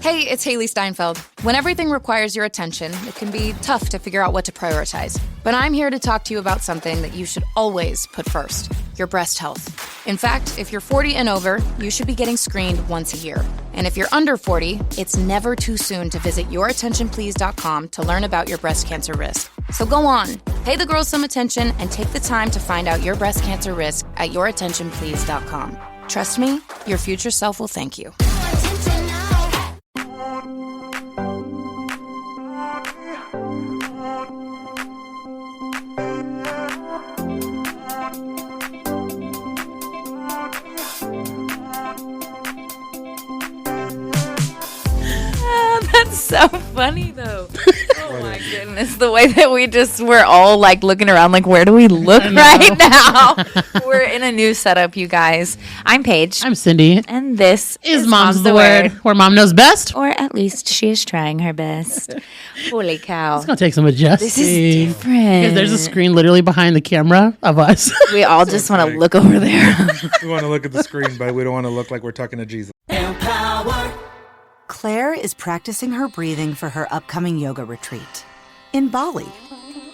Hey, it's Haley Steinfeld. When everything requires your attention, it can be tough to figure out what to prioritize. But I'm here to talk to you about something that you should always put first, your breast health. In fact, if you're 40 and over, you should be getting screened once a year. And if you're under 40, it's never too soon to visit yourattentionplease.com to learn about your breast cancer risk. So go on, pay the girls some attention and take the time to find out your breast cancer risk at yourattentionplease.com. Trust me, your future self will thank you. That's so funny, though. Oh, my goodness. The way that we're all, like, looking around, like, where do we look right now? We're in a new setup, you guys. I'm Paige. I'm Cindy. And this is Mom's the Word, where Mom knows best. Or at least she is trying her best. Holy cow. It's going to take some adjusting. This is different. Because there's a screen literally behind the camera of us. We all just want to look over there. We want to look at the screen, but we don't want to look like we're talking to Jesus. Empower. Claire is practicing her breathing for her upcoming yoga retreat in Bali.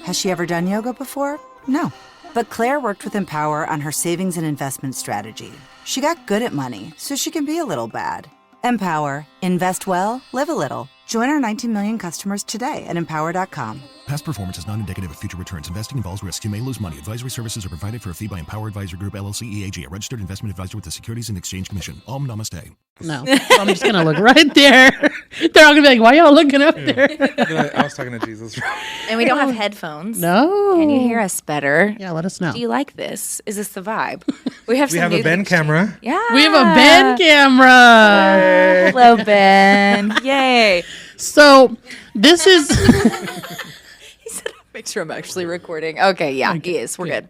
Has she ever done yoga before? No. But Claire worked with Empower on her savings and investment strategy. She got good at money, so she can be a little bad. Empower. Invest well, live a little. Join our 19 million customers today at empower.com. Past performance is not indicative of future returns. Investing involves risks. You may lose money. Advisory services are provided for a fee by Empower Advisor Group, LLC, EAG, a registered investment advisor with the Securities and Exchange Commission. Namaste. No. So I'm just going to look right there. They're all going to be like, why y'all looking up there? I was talking to Jesus. And we don't have headphones. No. Can you hear us better? Yeah, let us know. Do you like this? Is this the vibe? We have a Ben camera. Yeah. We have a Ben camera. Hey. Hello, Ben. Yay. So this is... He said, make sure I'm actually recording. Okay, yeah, he is. We're good.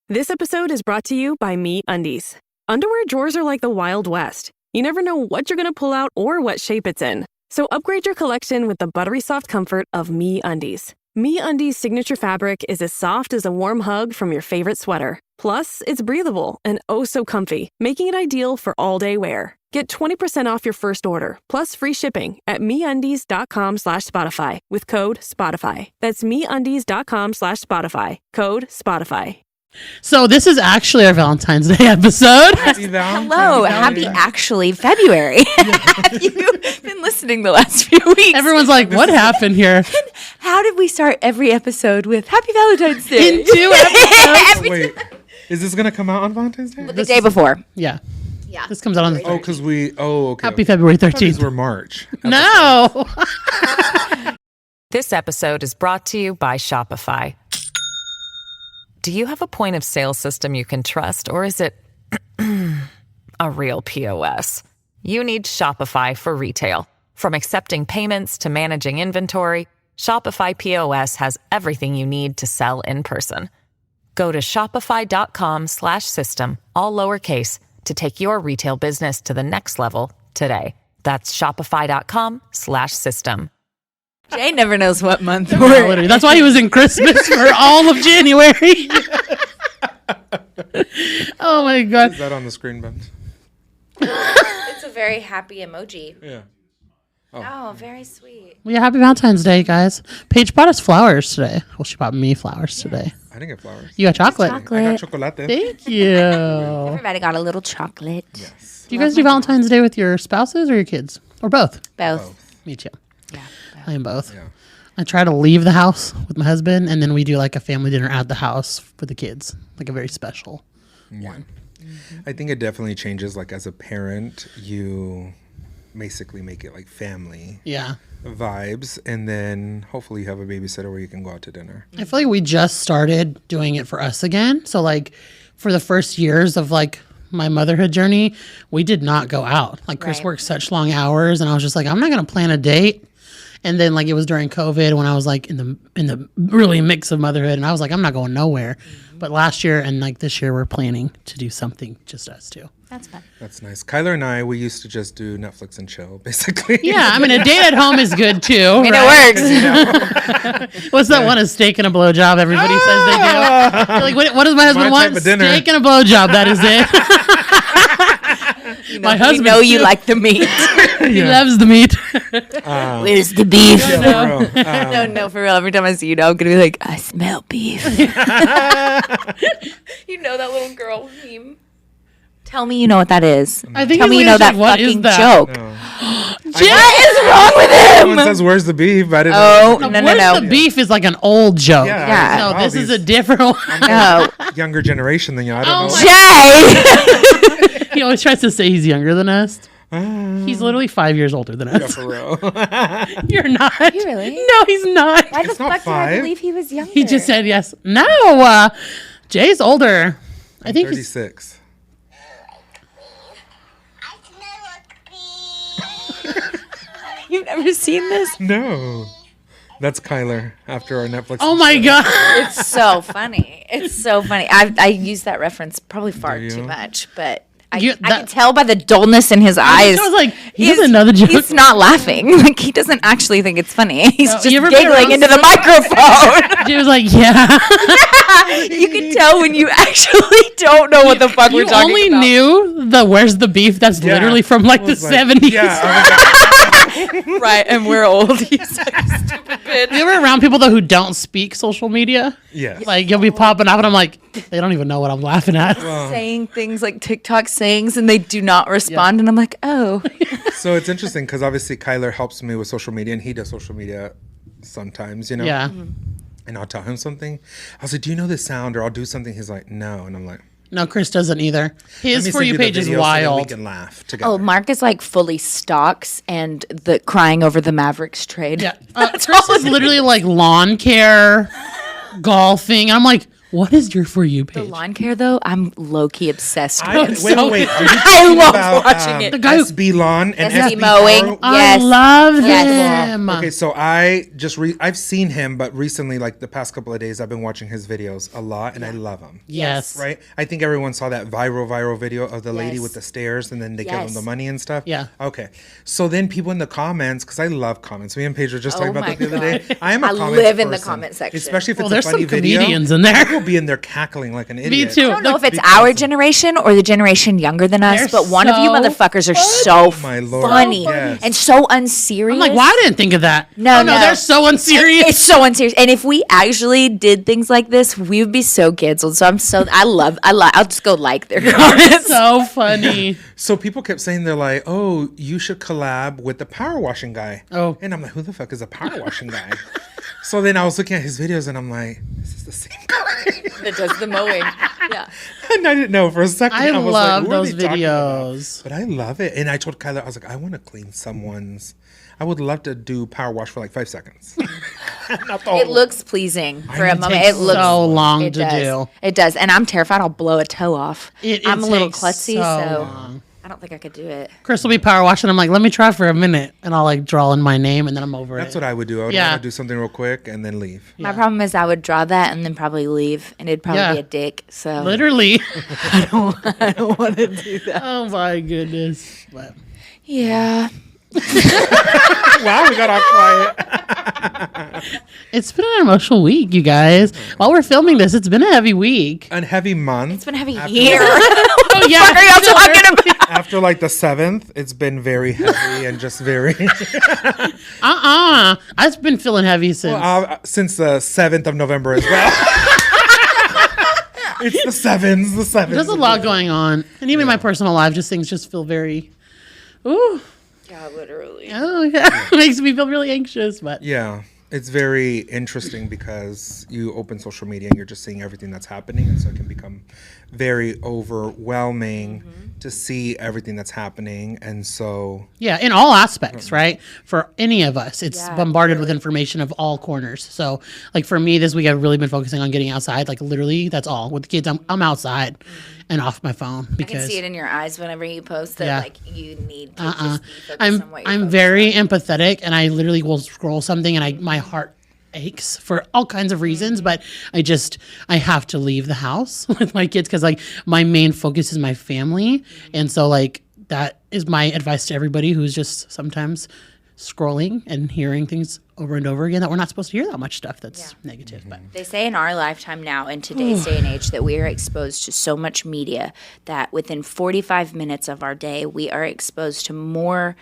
This episode is brought to you by MeUndies. Underwear drawers are like the Wild West. You never know what you're going to pull out or what shape it's in. So upgrade your collection with the buttery soft comfort of MeUndies. MeUndies' signature fabric is as soft as a warm hug from your favorite sweater. Plus, it's breathable and oh so comfy, making it ideal for all-day wear. Get 20% off your first order, plus free shipping at MeUndies.com/Spotify with code SPOTIFY. That's MeUndies.com/Spotify, code SPOTIFY. So this is actually our Valentine's Day episode. Hello, happy actually February. Have you been listening the last few weeks? Everyone's like, what happened here? How did we start every episode with Happy Valentine's Day? In 2 episodes? Wait, is this going to come out on Valentine's Day? The day before. Yeah. This comes out on the 13th. Okay. Happy February 13th. These were March. No. This episode is brought to you by Shopify. Do you have a point of sale system you can trust, or is it a real POS? You need Shopify for retail. From accepting payments to managing inventory, Shopify POS has everything you need to sell in person. Go to shopify.com/system, all lowercase, to take your retail business to the next level today. That's shopify.com/system. Jay never knows what month we're in. That's why he was in Christmas for all of January. Oh my God. Is that on the screen, Ben? It's a very happy emoji. Yeah. Oh, very sweet. Well, yeah, happy Valentine's Day, guys. Paige bought us flowers today. Well, she bought me flowers today. I didn't get flowers. You got chocolate. I got chocolate. Thank you. Everybody got a little chocolate. Yes. Do you guys do Valentine's Day with your spouses or your kids? Or both? Both. Me too. Yeah. I am both. Yeah. I try to leave the house with my husband, and then we do like a family dinner at the house for the kids, like a very special one. Mm-hmm. I think it definitely changes. Like as a parent, you basically make it like family vibes, and then hopefully you have a babysitter where you can go out to dinner. I feel like we just started doing it for us again. So like for the first years of like my motherhood journey, we did not go out. Like Chris worked such long hours, and I was just like, I'm not going to plan a date. And then like it was during COVID when I was like in the really mix of motherhood, and I was like, I'm not going nowhere. Mm-hmm. But last year and like this year, we're planning to do something just us two. That's fun. That's nice. Kyler and I, we used to just do Netflix and chill, basically. Yeah, I mean, a date at home is good too. I mean, right? it works. What's that one? A steak and a blowjob. Everybody says they do. Like, what does my husband want? Steak and a blowjob. That is it. My husband. We know you like the meat. He loves the meat. Where's the beef? Yeah, No, for real. Every time I see you now, I'm gonna be like, I smell beef. You know that little girl meme. Tell me you know what that is. I think Tell me you know that what is fucking that? joke. No. What is wrong with Someone him? says, "Where's the beef?" But I didn't Oh, know. no, Where's no. the beef is like an old joke. Yeah. No, Wow, this is a these different one. No. younger generation than you. I don't know. Jay! He always tries to say he's younger than us. He's literally 5 years older than Yeah, us. for real. You're not. You really? No, he's not. Why the It's not fuck did I 5. believe he was younger? He just said yes. No, Jay's older. I think he's 36. You've never seen this? No, that's Kyler after our Netflix. Oh my god. It's so funny. It's so funny. I use that reference probably far Do you? too much, but I You- can that- tell by the dullness in his eyes. I was like, he He's- has another joke. He's not laughing. Like he doesn't actually think it's funny. He's No, just you ever been giggling around into the microphone. Jay was like, yeah. You can tell when you actually don't know what the fuck we're You talking only about. knew the "Where's the beef?" That's Yeah. literally from like I the was like, 70s. Yeah, I was like, Right, and we're old. He's like a stupid bitch. You ever around people though who don't speak social media? yes. Like you'll be popping up and I'm like, they don't even know what I'm laughing at. Saying things like TikTok sayings and they do not respond, and I'm like, oh. So it's interesting because obviously Kyler helps me with social media, and he does social media sometimes, you know. Yeah. And I'll tell him something. I was like, "Do you know this sound?" Or I'll do something. He's like, "No," and I'm like, No, Chris doesn't either. "Let His me For send You the page is video so that we wild. can laugh together." Oh, Mark is like fully stocks and the crying over the Mavericks trade. Yeah. Chris is literally like lawn care, golfing. And I'm like, what is your For You The page? lawn care though, I'm low key obsessed with. Wait. Are you I talking love about, watching it. The guy who- SB Lawn and SB SB mowing. Power? I Yes. love Yes. him. Okay, so I just I've seen him, but recently, like the past couple of days, I've been watching his videos a lot, and I love him. Yes. Right? I think everyone saw that viral video of the lady Yes. with the stairs, and then they give him Yes. the money and stuff. Yeah. Okay. So then people in the comments, because I love comments. Me and Paige were just talking Oh about my that the other God. day. I am a I comment live in the person, comment section. especially if it's Well, a there's funny some video. comedians in there. I will be in there cackling like an idiot. Me too. I don't know if it's our generation or the generation younger than us, They're but one of you so motherfuckers are so my Lord. funny Yes. and so unserious. I'm like, why I didn't think of that? No, Oh, no, no. they're so unserious. It's so unserious. And if we actually did things like this, we would be so canceled. So I'll just go like their comments. So funny. So people kept saying they're like, "Oh, you should collab with the power washing guy." Oh. And I'm like, "Who the fuck is a power washing guy?" So then I was looking at his videos and I'm like, "This is the same guy." That does the mowing. Yeah. And I didn't know for a second. I was love like, "Who are those they talking about?" videos. But I love it. And I told Kyler, I was like, I want to clean someone's. I would love to do power wash for like 5 seconds. Not the It whole- looks pleasing for a It moment. takes It looks so long it to does. do. It does. And I'm terrified I'll blow a toe off. I'm a little takes klutzy, so so long. I don't think I could do it. Chris will be power washing. I'm like, let me try for a minute, and I'll like draw in my name, and then I'm over That's it. what I would do. I would Yeah. want to do something real quick and then leave. My problem is I would draw that and then probably leave, and it'd probably Yeah. be a dick. So Literally. I don't want to do that. Oh my goodness. But Yeah. Wow, we got all quiet. it's been an emotional week, you guys. While we're filming this, it's been a heavy week. A heavy month. It's been a heavy After- year. Oh yeah. What are y'all talking about? After like the 7th, it's been very heavy and just very. I've been feeling heavy since. The 7th of November as well. It's the sevens. There's a lot going on, and even in my personal life, just things just feel very. Ooh. Yeah, literally. Oh yeah. It makes me feel really anxious, but Yeah, it's very interesting because you open social media and you're just seeing everything that's happening, and so it can become very overwhelming to see everything that's happening. And so yeah, in all aspects, right? For any of us, it's Yeah, bombarded with information of all corners. So, like for me, this week I've really been focusing on getting outside. Like literally, that's all. With the kids, I'm outside and off my phone I can because see it in your eyes whenever you post that, Yeah. like, you need to just be focused on what you're I'm focused very empathetic, and I literally will scroll something, and my heart aches for all kinds of reasons, but I have to leave the house with my kids because like my main focus is my family, and so like that is my advice to everybody who's just sometimes scrolling and hearing things over and over again that we're not supposed to hear that much stuff that's negative. But They say in our lifetime now, in today's day and age, that we are exposed to so much media that within 45 minutes of our day, we are exposed to more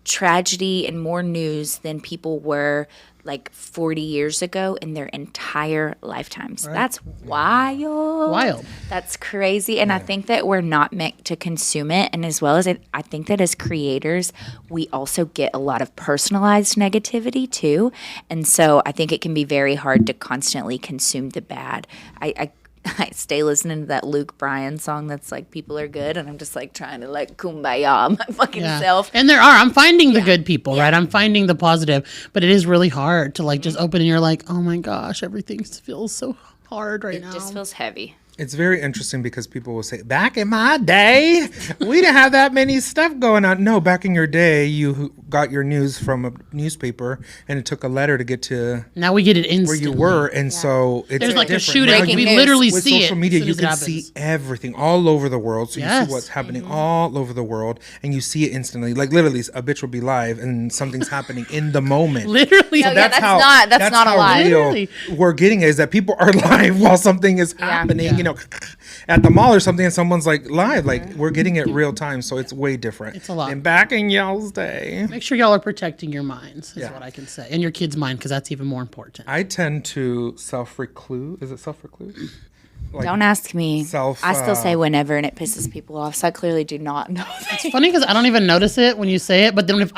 tragedy and more news than people were like 40 years ago in their entire lifetimes. That's wild. That's crazy. And I think that we're not meant to consume it. And as well as I think that as creators, we also get a lot of personalized negativity too. And so I think it can be very hard to constantly consume the bad. I stay listening to that Luke Bryan song that's like, people are good, and I'm just like trying to like kumbaya my fucking self. And I'm finding the good people, right? I'm finding the positive, but it is really hard to like just open and you're like, oh my gosh, everything feels so hard right now. It just feels heavy. It's very interesting because people will say, back in my day, we didn't have that many stuff going on. No, back in your day, you got your news from a newspaper and it took a letter to get to now we get it instantly. where you were. And so it's there's like a different. shooting. Now We literally with see it. social media, as soon you as it can happens. see everything all over the world. So you Yes. see what's happening all over the world and you see it instantly. Like literally, a bitch will be live and something's happening in the moment. Literally. No, yeah, that's not a how lie. real Literally. we're getting it, is that people are live while something is happening. You know, at the mall or something, and someone's like live. Like we're getting it real time, so it's way different. It's a lot. And back in y'all's day, Make sure y'all are protecting your minds, is what I can say. And your kids' mind, because that's even more important. I tend to self-recluse. Is it self-recluse? Like Don't ask me. self, I still say whenever, and it pisses people off. So I clearly do not know that. It's funny because I don't even notice it when you say it, but then if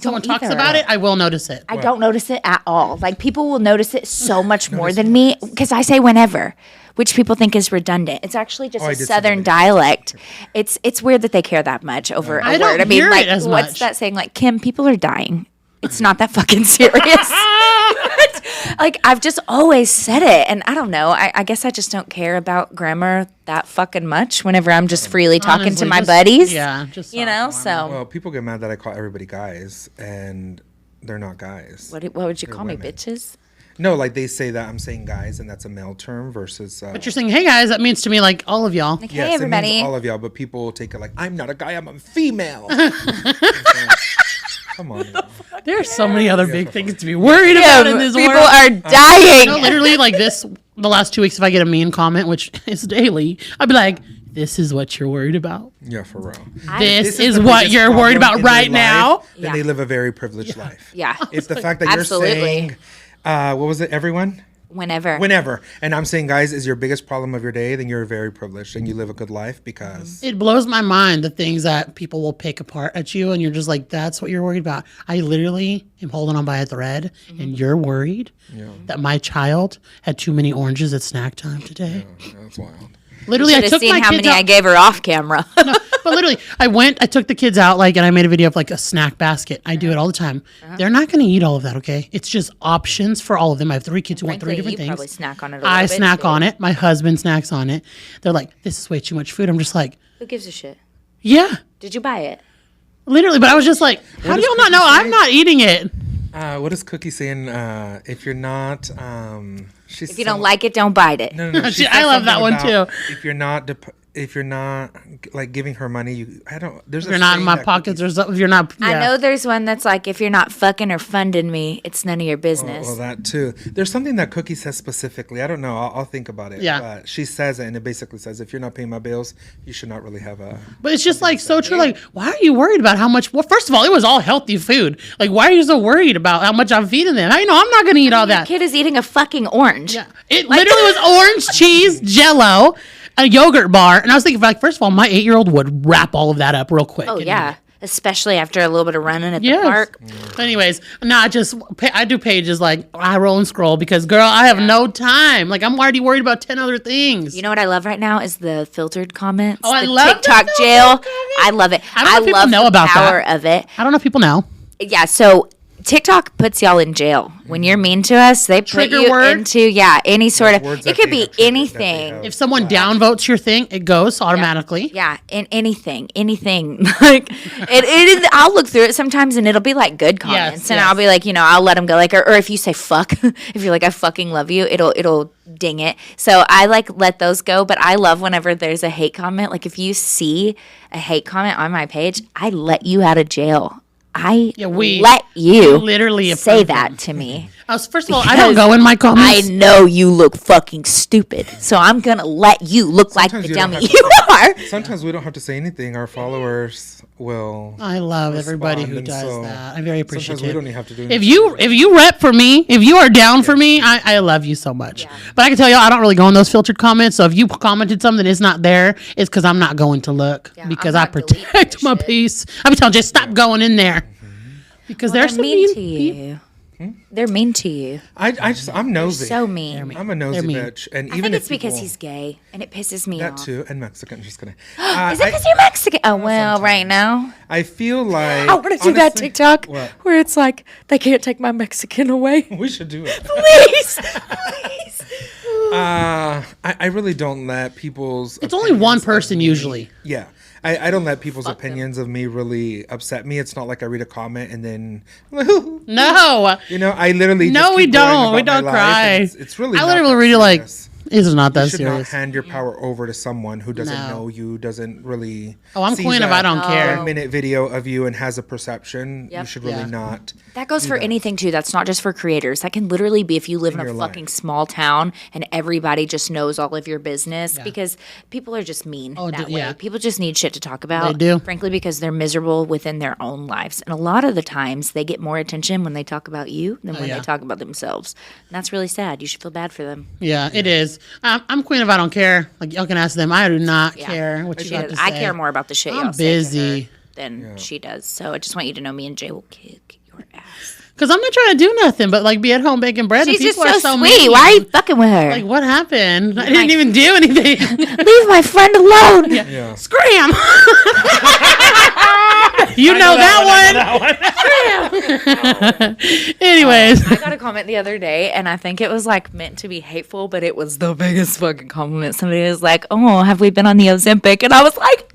someone talks either. about it, I will notice it. I don't notice it at all. Like people will notice it so much more than me because I say whenever, which people think is redundant. It's actually just I a did say Southern that. dialect. It's weird that they care that much over a I don't word. I mean, hear like it as what's much. that saying? Like Kim, people are dying. It's not that fucking serious. Like I've just always said it, and I don't know. I guess I just don't care about grammar that fucking much. Whenever I'm just freely talking Honestly, to my just- buddies, Yeah, just you know. So Well, people get mad that I call everybody guys, and they're not guys. what would you call me, women. bitches? No, like they say that I'm saying guys, and that's a male term versus. But you're saying, hey guys, that means to me like all of y'all. Like, yes, hey it everybody. means all of y'all, but people take it like I'm not a guy, I'm a female. Come on. now. There are so many other big things to be worried about in this people world. are dying. No, literally, like the last 2 weeks, if I get a mean comment, which is daily, I'd be like, this is what you're worried about. Yeah, for real. This the is what biggest you're worried problem about in their right now. life, Then they live a very privileged life. Yeah. It's the fact that you're Absolutely. saying, what was it, everyone? Whenever. And I'm saying, guys, is your biggest problem of your day, then you're very privileged and you live a good life because. It blows my mind the things that people will pick apart at you, and you're just like, that's what you're worried about. I literally am holding on by a thread, and you're worried that my child had too many oranges at snack time today. That's wild. Literally, I Should have took seen my how kids many out. I gave her off camera. But literally, I took the kids out, like, and I made a video of like a snack basket. I do it all the time. They're not going to eat all of that, okay? It's just options for all of them. I have 3 kids who want 3 Frankly, different you things. probably snack on it a little I bit, snack too. on it. My husband snacks on it. They're like, this is way too much food. I'm just like, Who gives a shit? yeah, Did you buy it? literally. But I was just like, how do y'all not know I'm not eating it? What is Cookie saying? If you're not, she's If you don't like it, don't bite it. No. She I said love that something one, about if you're not like giving her money, there's If you're not in my pockets or something, if you're not, I yeah. know there's one that's like, if you're not fucking or funding me, it's none of your business. Well, that too. There's something that Cookie says specifically. I don't know. I'll think about it. Yeah. But she says it, and it basically says, if you're not paying my bills, you should not really have a. But it's just like so true. Like, why are you worried about how much? Well, first of all, it was all healthy food. Like, why are you so worried about how much I'm feeding them? How you know I'm not going to eat all that? Kid is eating a fucking orange. Yeah. It literally was orange cheese, Jello, a yogurt bar, and I was thinking, like, first of all, my 8-year-old would wrap all of that up real quick. Oh and eat yeah, it. especially after a little bit of running at the Yes. park. Anyways, I do pages like I roll and scroll because, girl, I have no time. Like, I'm already worried about 10 other things. You know what I love right now is the filtered comments. Oh, I the love the TikTok filtered jail. comments. I love it. I don't know if people love know the about power that. of it. I don't know if people know. Yeah, so TikTok puts y'all in jail. When you're mean to us, they Trigger put you word. into any sort of. words It that could they be have triggered, anything. that they If someone downvotes your thing, it goes automatically. Yeah, in anything. Like I'll look through it sometimes, and it'll be like good comments, and yes. I'll be like, I'll let them go. Like, or if you say fuck, if you're like, I fucking love you, it'll ding it. So I like let those go. But I love whenever there's a hate comment. Like if you see a hate comment on my page, I let you out of jail. we let you literally say approved that them. to me. First of all, I don't go in my I comments. know you look fucking stupid, so I'm gonna let you look like the dummy you are. Sometimes we don't have to say anything. Our followers will. I love everybody respond, who and does so that. I'm very appreciative. Sometimes we don't even have to do If anything. you rep for me, if you are down for me, I love you so much. But I can tell y'all, I don't really go in those filtered comments. So if you commented something that's not there, it's because I'm not going to look because I'm I not deleting protect the my shit. peace. I be telling Jay, stop going in there because They're there's some mean to people. you. They're mean to you. I'm nosy. So mean. I'm a nosy mean. bitch, and I even think if it's because people- he's gay, and it pisses me that off. too, and Mexican. Just kidding. Is it because you're Mexican? Oh, well, right now. I feel like I want to do that honestly- TikTok What? where it's like, they can't take my Mexican away. We should do it. Please. Please. I really don't let people's. It's only one person usually. Yeah. I don't let people's opinions of me really upset me. It's not like I read a comment and then, No, you know, I literally no, just we keep going don't. We about my don't life, cry. and It's really. I not literally that read it like, serious. it's not that You should not serious. hand your power over to someone who doesn't No. know you, doesn't really. Oh, I'm sees queen if a I don't care. 1-minute video of you and has a perception. You should really Yeah. not. That goes for anything too. That's not just for creators. That can literally be if you live in a your fucking life. small town and everybody just knows all of your business because people are just mean that way. yeah. People just need shit to talk about. They do. Frankly, because they're miserable within their own lives. And a lot of the times they get more attention when they talk about you than when yeah. they talk about themselves. And that's really sad. You should feel bad for them. Yeah, it is. I'm queen if I don't care. Like y'all can ask them. I do not care what you She got does. to say. I care more about the shit I'm y'all say to her busy. than she does. So I just want you to know me and Jay will kick your ass. Because I'm not trying to do nothing but like be at home baking bread. She's and just people so are sweet. mean. Why are you fucking with her? Like what happened? I didn't even do anything. Leave my friend alone. Yeah. Scram. You know that one. Anyways, I got a comment the other day, and I think it was like meant to be hateful, but it was the biggest fucking compliment. Somebody was like, "Oh, have we been on the Ozempic?" And I was like,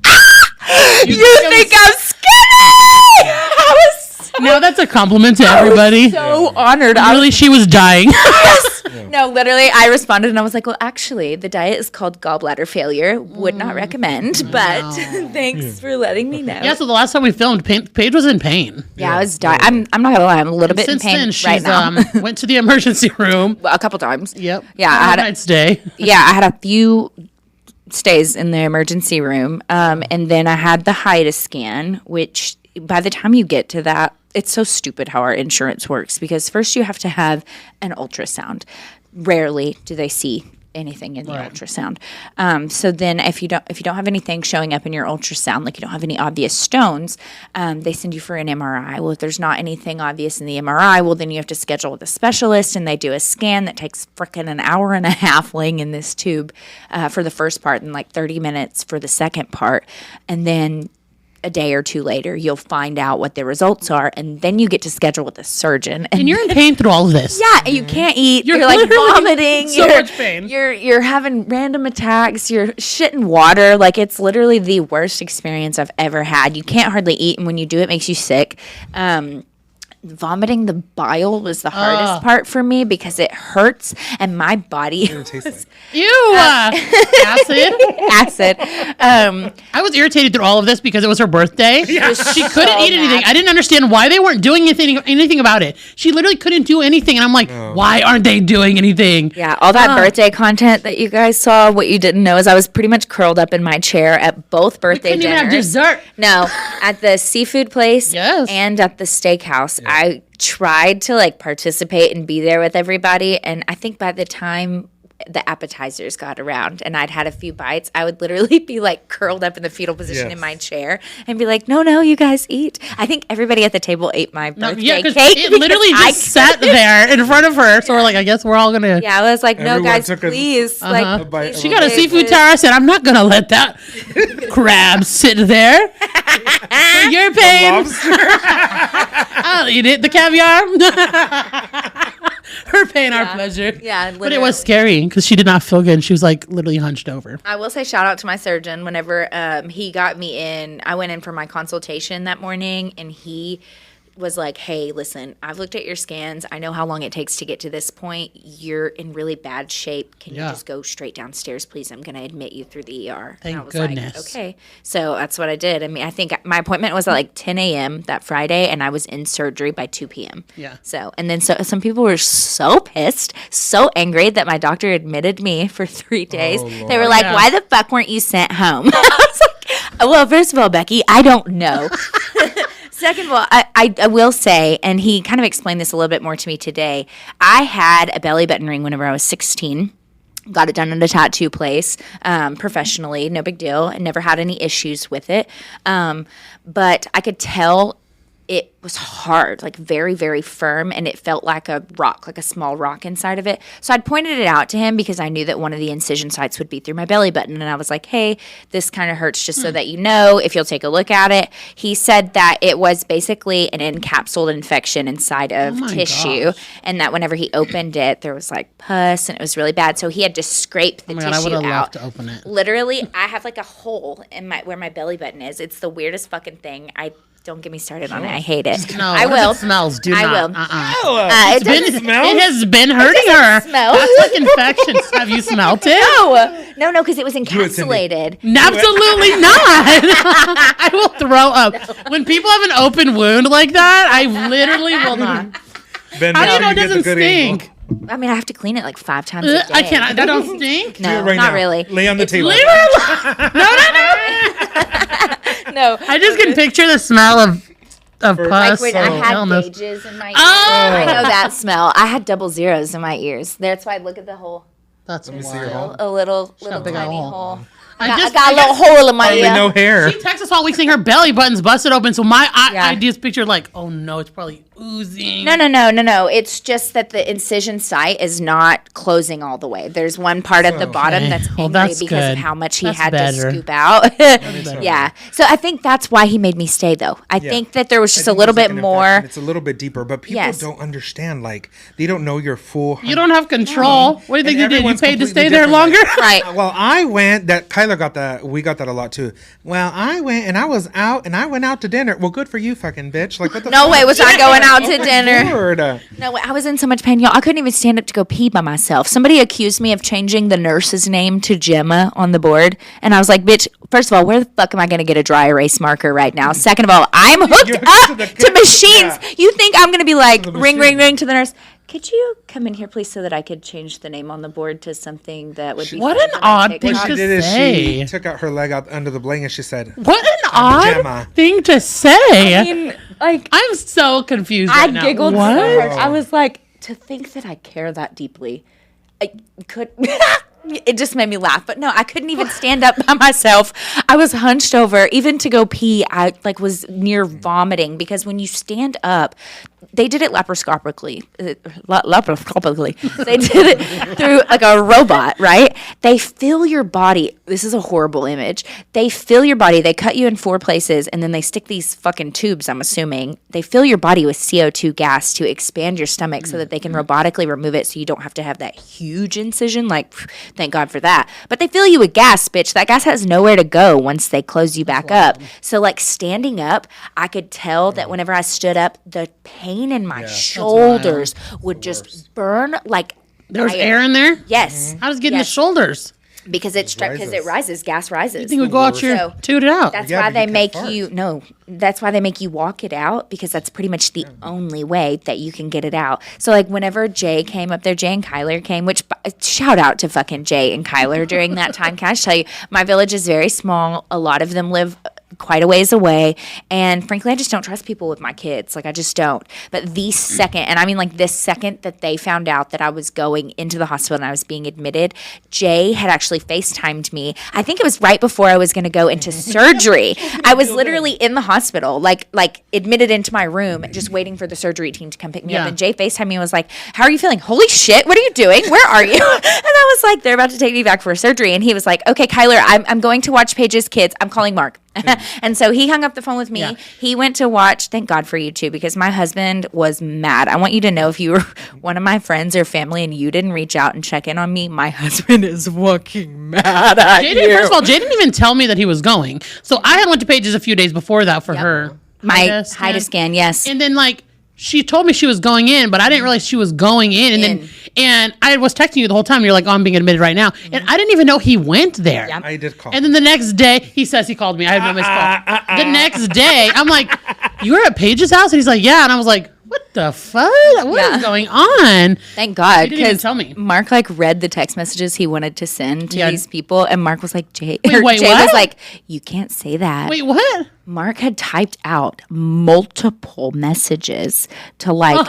"You think I'm skinny?" I was no, that's a compliment to everybody. so honored. Really, she was dying. No, literally, I responded and I was like, "Well, actually, the diet is called gallbladder failure. Would not recommend, but thanks for letting me know." Yeah, so the last time we filmed, Paige was in pain. Yeah, I was dying. I'm not gonna lie. I'm a little bit in Since pain then, she's right now. went to the emergency room. A couple times. Yep. Yeah, I had a- night stay. Yeah, I had a few stays in the emergency room, and then I had the HIDA scan, which by the time you get to that, it's so stupid how our insurance works because first you have to have an ultrasound. Rarely do they see anything in the ultrasound. So then if you don't have anything showing up in your ultrasound, like you don't have any obvious stones, they send you for an MRI. Well, if there's not anything obvious in the MRI, well, then you have to schedule with a specialist and they do a scan that takes frickin' an hour and a half laying in this tube for the first part and like 30 minutes for the second part. And then a day or two later, you'll find out what the results are, and then you get to schedule with a surgeon. And you're in pain through all of this. yeah, and you can't eat. You're, You're like literally vomiting. so you're, much pain. You're having random attacks. You're shitting water. Like it's literally the worst experience I've ever had. You can't hardly eat, and when you do, it makes you sick. Vomiting the bile was the hardest part for me because it hurts, and my body What does it taste like? Ew. Acid. acid. I was irritated through all of this because it was her birthday. Yeah. She couldn't eat anything. I didn't understand why they weren't doing anything about it. She literally couldn't do anything. And I'm like, why aren't they doing anything? Yeah, all that birthday content that you guys saw, what you didn't know is I was pretty much curled up in my chair at both birthday Couldn't even dinners. have dessert. No, at the seafood place Yes. and at the steakhouse. I tried to like participate and be there with everybody. And I think by the time the appetizers got around and I'd had a few bites, I would literally be like curled up in the fetal position Yes. in my chair and be like, no, you guys eat. I think everybody at the table ate my birthday Yeah, because cake. it literally because just sat there in front of her. So we're like, I guess we're all gonna. Yeah, I was like, no, Everyone guys, took a- please. Uh-huh. Like, A bite please She of got a it. seafood tower. I said, I'm not gonna let that crab sit there. For your pain, Lobster? I'll eat it. The caviar. Her pain, our pleasure. Yeah, But it literally. was scary because she did not feel good. And she was like literally hunched over. I will say shout out to my surgeon. Whenever he got me in, I went in for my consultation that morning, and he was like, hey, listen, I've looked at your scans. I know how long it takes to get to this point. You're in really bad shape. Can you just go straight downstairs, please? I'm going to admit you through the ER. Thank and I was goodness. like, okay. So that's what I did. I mean, I think my appointment was at like 10 a.m. that Friday, and I was in surgery by 2 p.m. Yeah. So, and then some people were so pissed, so angry that my doctor admitted me for 3 days. They were like, why the fuck weren't you sent home? I was like, well, first of all, Becky, I don't know. Second of all, I will say, and he kind of explained this a little bit more to me today, I had a belly button ring whenever I was 16. Got it done at a tattoo place professionally, no big deal. I never had any issues with it. But I could tell it was hard, like very, very firm, and it felt like a rock, like a small rock inside of it. So I'd pointed it out to him because I knew that one of the incision sites would be through my belly button, and I was like, hey, this kind of hurts, just so that you know, if you'll take a look at it. He said that it was basically an encapsulated infection inside of tissue, and that whenever he opened it, there was like pus, and it was really bad. So he had to scrape the tissue I would have out. loved to open it. Literally, I have like a hole in where my belly button is. It's the weirdest fucking thing. Don't get me started on it. I hate it. No, I what will. If it smells. Do I not. will. It has been hurting her. Smell. That's like infections. Have you smelled it? No, because it was encapsulated. Absolutely not. I will throw up. When people have an open wound like that, I literally will not. Ben, How do you know it doesn't stink? I mean, I have to clean it like 5 times a day. I can't. That don't stink. No, right not now. really. Lay on the table. No. I just can picture the smell of pus. Like when I had illness. gauges in my ears. I know that smell. I had 0 in my ears. That's why I look at the hole. That's Let me see your hole. A little big tiny hole. hole. I got a little hole in my Hardly ear. no hair. She texts us all week saying her belly button's busted open. So I just pictured like, oh no, it's probably oozing. No. It's just that the incision site is not closing all the way. There's one part at the bottom that's angry that's because good. of how much he That's had better. to scoop out. Yeah. So I think that's why he made me stay, though. I think that there was just a little bit more. It's a little bit deeper, but people don't understand. Like, they don't know your full. You don't have control. What do you think you did? You everyone's paid to completely stay there different, longer? Right. Well, I went. That Kyler got that. We got that a lot too. Well, I went and I was out and I went out to dinner. Well, good for you, fucking bitch. Like, what the? No fuck? way was I going out to dinner. Lord. No, I was in so much pain, y'all. I couldn't even stand up to go pee by myself. Somebody accused me of changing the nurse's name to Gemma on the board, and I was like, bitch, first of all, where the fuck am I going to get a dry erase marker right now? Second of all, I'm hooked up to machines. Yeah. You think I'm going to be like, ring to the nurse? Could you come in here, please, so that I could change the name on the board to something that would be What fun an for my odd TikTok? thing What she to did is say. she took out her leg out under the blanket and she said, What an odd Gemma. thing to say. I mean, like, I'm so confused I right now. giggled What? so hard. I was like, to think that I care that deeply. I could. It just made me laugh. But no, I couldn't even stand up by myself. I was hunched over. Even to go pee, I was near vomiting because when you stand up, they did it laparoscopically. They did it through like a robot, right? They fill your body. This is a horrible image. They fill your body. They cut you in 4 places, and then they stick these fucking tubes, I'm assuming. They fill your body with CO2 gas to expand your stomach so that they can robotically remove it so you don't have to have that huge incision. Like, thank God for that. But they fill you with gas, bitch. That gas has nowhere to go once they close you back up. So, like, standing up, I could tell that whenever I stood up, the pain in my shoulders would just burn like There was fire. air in there? Yes. How does it get in the Yes. shoulders? Because it rises, gas rises. I think we go out here, So, toot it out. That's Yeah, why but they you make can't you that's why they make you walk it out, because that's pretty much the only way that you can get it out. So like whenever Jay came up there, Jay and Kyler came, which shout out to fucking Jay and Kyler during that time. Can I just tell you, my village is very small. A lot of them live quite a ways away, and frankly I just don't trust people with my kids. Like I just don't. But the second, and I mean like this second that they found out that I was going into the hospital and I was being admitted, Jay had actually FaceTimed me. I think it was right before I was going to go into surgery. I was literally in the hospital, like admitted into my room, just waiting for the surgery team to come pick me up. And Jay FaceTimed me and was like, "How are you feeling? Holy shit, what are you doing? Where are you?" And I was like, "They're about to take me back for surgery." And he was like, "Okay, Kyler, I'm going to watch Paige's kids. I'm calling Mark." And so he hung up the phone with me. He went to watch, thank God for you too, because my husband was mad. I want you to know, if you were one of my friends or family and you didn't reach out and check in on me, my husband is fucking mad at you. First of all, Jay didn't even tell me that he was going. So I had went to Paige's a few days before that for her My HIDA scan, yes. And then like she told me she was going in, but I didn't realize she was going in. And I was texting you the whole time. You're like, oh, I'm being admitted right now. And I didn't even know he went there. Yep. I did call. And then the next day, he says he called me. I had no missed call. The next day, I'm like, you were at Paige's house? And he's like, yeah. And I was like, what the fuck? What is going on? Thank God. He didn't even tell me. Mark like read the text messages he wanted to send to these people, and Mark was like, Jay wait, was what? like, you can't say that. Wait, what? Mark had typed out multiple messages to like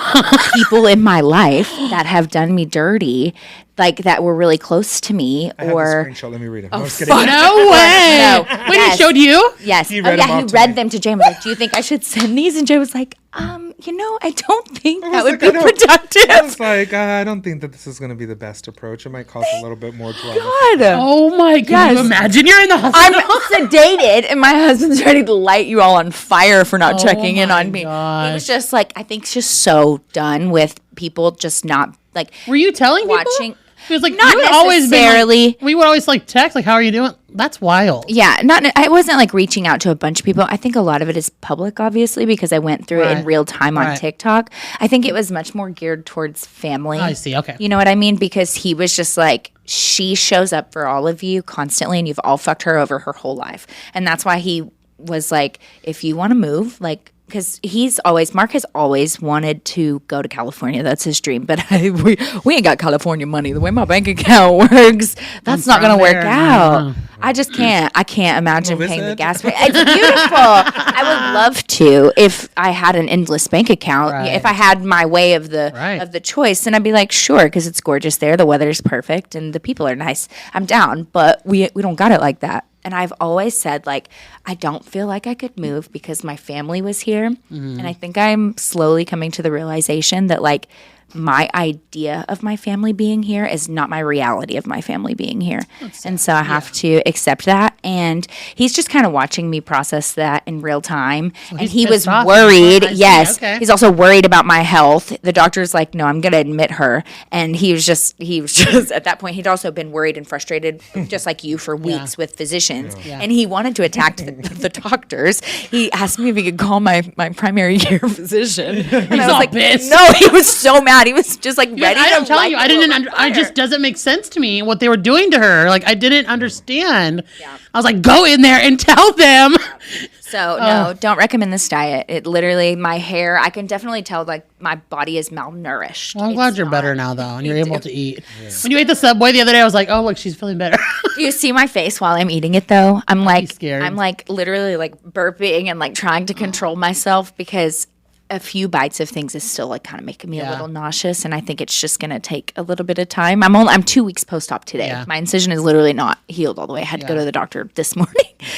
people in my life that have done me dirty, like that were really close to me. I have or the screenshot. Let me read it. No, I'm just kidding. No way. No. Wait, Yes. he showed you? Yes. He read them he off to read me. them to Jay and was like, do you think I should send these? And Jay was like, I don't think that would like, be I don't- productive. I was like, I don't think that this is going to be the best approach. It might cause a little bit more drama. God. Oh my God. Can you imagine? You're in the I'm hospital. sedated, and my husband's ready to light you all on fire for not checking in my on me. gosh. He was just like, I think, just so done with people just not like Were you telling watching. people? He was like, Not you would always be necessarily. like, we would always like text, like, how are you doing? That's wild. Yeah, I wasn't like reaching out to a bunch of people. I think a lot of it is public, obviously, because I went through it in real time on TikTok. I think it was much more geared towards family. I see. Okay. You know what I mean? Because he was just like, she shows up for all of you constantly, and you've all fucked her over her whole life. And that's why he was like, if you want to move, like, because Mark has always wanted to go to California. That's his dream. But we ain't got California money. The way my bank account works, that's not going to work out. I just can't. I can't imagine paying the gas. It's beautiful. I would love to if I had an endless bank account. Right. If I had my way of the choice, then I'd be like, sure, because it's gorgeous there. The weather's perfect and the people are nice. I'm down. But we don't got it like that. And I've always said, like, I don't feel like I could move because my family was here. And I think I'm slowly coming to the realization that, like, my idea of my family being here is not my reality of my family being here. And so I have to accept that. And he's just kind of watching me process that in real time. And he was worried. Yes. Okay. He's also worried about my health. The doctor's like, no, I'm going to admit her. And he was just at that point, he'd also been worried and frustrated, just like you, for weeks with physicians. And he wanted to attack the doctors. He asked me if he could call my primary care physician. And I was like, pissed. no, he was so mad. He was just like ready to I'm telling you, I didn't. fire. It just doesn't make sense to me what they were doing to her. Like I didn't understand. I was like, go in there and tell them. So no, don't recommend this diet. It literally, my hair, I can definitely tell like my body is malnourished. Well, I'm glad you're better now, though, and you're able to eat. When you ate the Subway the other day, I was like, oh, look, she's feeling better. Do you see my face while I'm eating it though? I'm like scared. I'm like literally like burping and like trying to control myself because a few bites of things is still like kind of making me a little nauseous, and I think it's just gonna take a little bit of time. I'm 2 weeks post-op today. Yeah. My incision is literally not healed all the way. I had to go to the doctor this morning.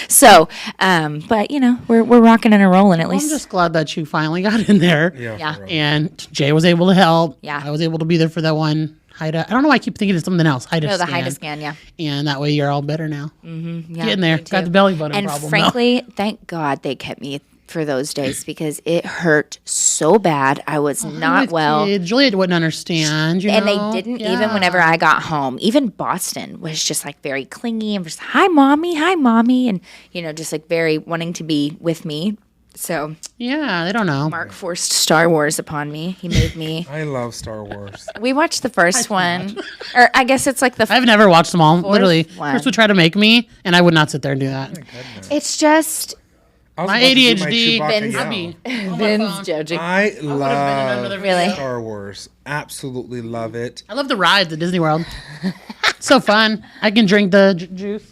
So, but you know, we're rocking and rolling at least. I'm just glad that you finally got in there. Yeah. And Jay was able to help. Yeah. I was able to be there for that one. HIDA. I don't know why I keep thinking of something else. HIDA No, the scan. HIDA scan, yeah. And that way you're all better now. Mm-hmm. Yeah, Get in there. me Got too. the belly button And problem. frankly, thank God they kept me for those days because it hurt so bad. I was not well. Juliet wouldn't understand. You And know? they didn't even whenever I got home. Even Boston was just like very clingy and just, hi, mommy. And, you know, just like very wanting to be with me. So Yeah, they don't know. Mark forced Star Wars upon me. He made me. I love Star Wars. We watched the first one. Or I guess it's like the I've never watched them all. Literally. one. First would try to make me, and I would not sit there and do that. It's just I was My about to do ADHD. Chewbacca yell. Vin's judging. I love Really? Star Wars. Absolutely love it. I love the rides at Disney World. So fun. I can drink the juice.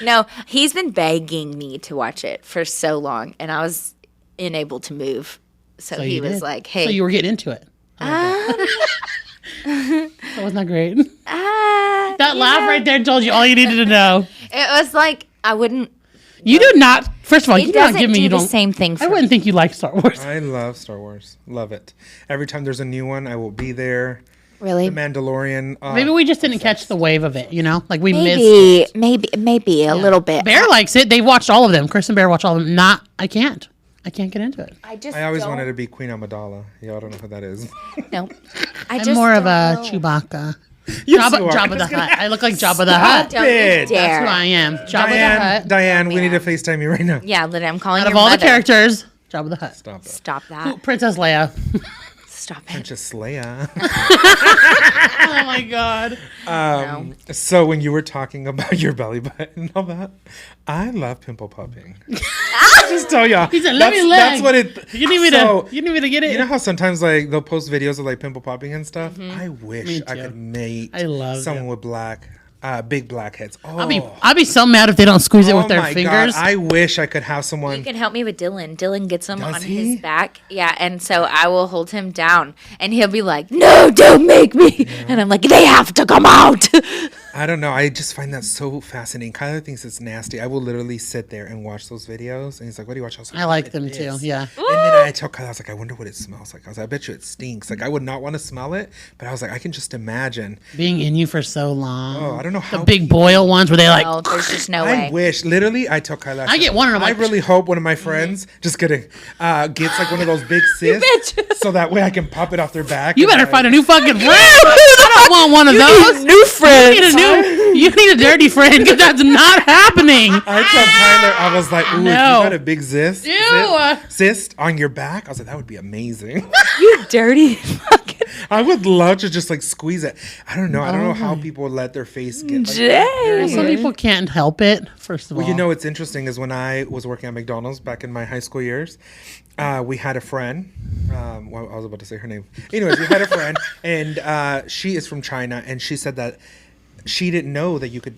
No, he's been begging me to watch it for so long, and I was unable to move. So he you was did. like, hey. So you were getting into it. That was not great. That laugh right there told you all you needed to know. It was like, I wouldn't. You do not. First of all, It you do not doesn't give me. do You the don't. same thing for I wouldn't think you like Star Wars. I love Star Wars. Love it. Every time there's a new one, I will be there. Really? The Mandalorian. Maybe we just didn't catch the wave of it. You know, like we missed. Maybe a little bit. Bear likes it. They watched all of them. Chris and Bear watch all of them. Not. I can't get into it. I always wanted to be Queen Amidala. Y'all don't know who that is. No. I I'm just more of don't a know. Chewbacca. Yes, you are. Jabba the Hutt. I look like Jabba the Hutt. Don't you it. dare. That's who I am. Jabba the Hutt. Diane, we need to FaceTime you right now. Yeah, literally, I'm calling Out of your all the mother. characters, Jabba the Hutt. Stop it. Stop that. Princess Leia. Stop it. Princess Leia. Oh my god. So when you were talking about your belly button and all that, I love pimple popping. Just tell y'all. He said, "Let me leg." That's what it. You need me to. You need me to get it. You know how sometimes like they'll post videos of like pimple popping and stuff. I wish Me I too. could mate I love someone it. with big blackheads. Oh, I'd be so mad if they don't squeeze it with their my fingers. God. I wish I could have someone. You can help me with Dylan. Dylan gets him Does on he? his back. Yeah, and so I will hold him down, and he'll be like, "No, don't make me." And I'm like, "They have to come out." I don't know. I just find that so fascinating. Kyler thinks it's nasty. I will literally sit there and watch those videos, and he's like, "What do you watch?" I like them too. Yeah. And then I tell Kyler, I was like, "I wonder what it smells like." I was like, "I bet you it stinks." Like I would not want to smell it, but I was like, I can just imagine. Being in you for so long. Oh, I don't know how The big boil ones where they like. No, there's just no I way. wish, literally, I tell Kyla. I get one and I'm I like- really hope one of my friends, just kidding, gets like one of those big cysts, so that way I can pop it off their back. You and, better like, find a new fucking friend. I don't want one of those. New friends. You need a dirty friend because that's not happening. I told Kyler, I was like, ooh, No. if you got a big Ew. cyst on your back, I was like, that would be amazing. You dirty fucking. I would love to just like squeeze it. I don't know. I don't know how people let their face get like Some people can't help it. First of all, Well, you know what's interesting is when I was working at McDonald's back in my high school years, we had a friend. Well, I was about to say her name. Anyways, we had a friend, and she is from China, and she said that she didn't know that you could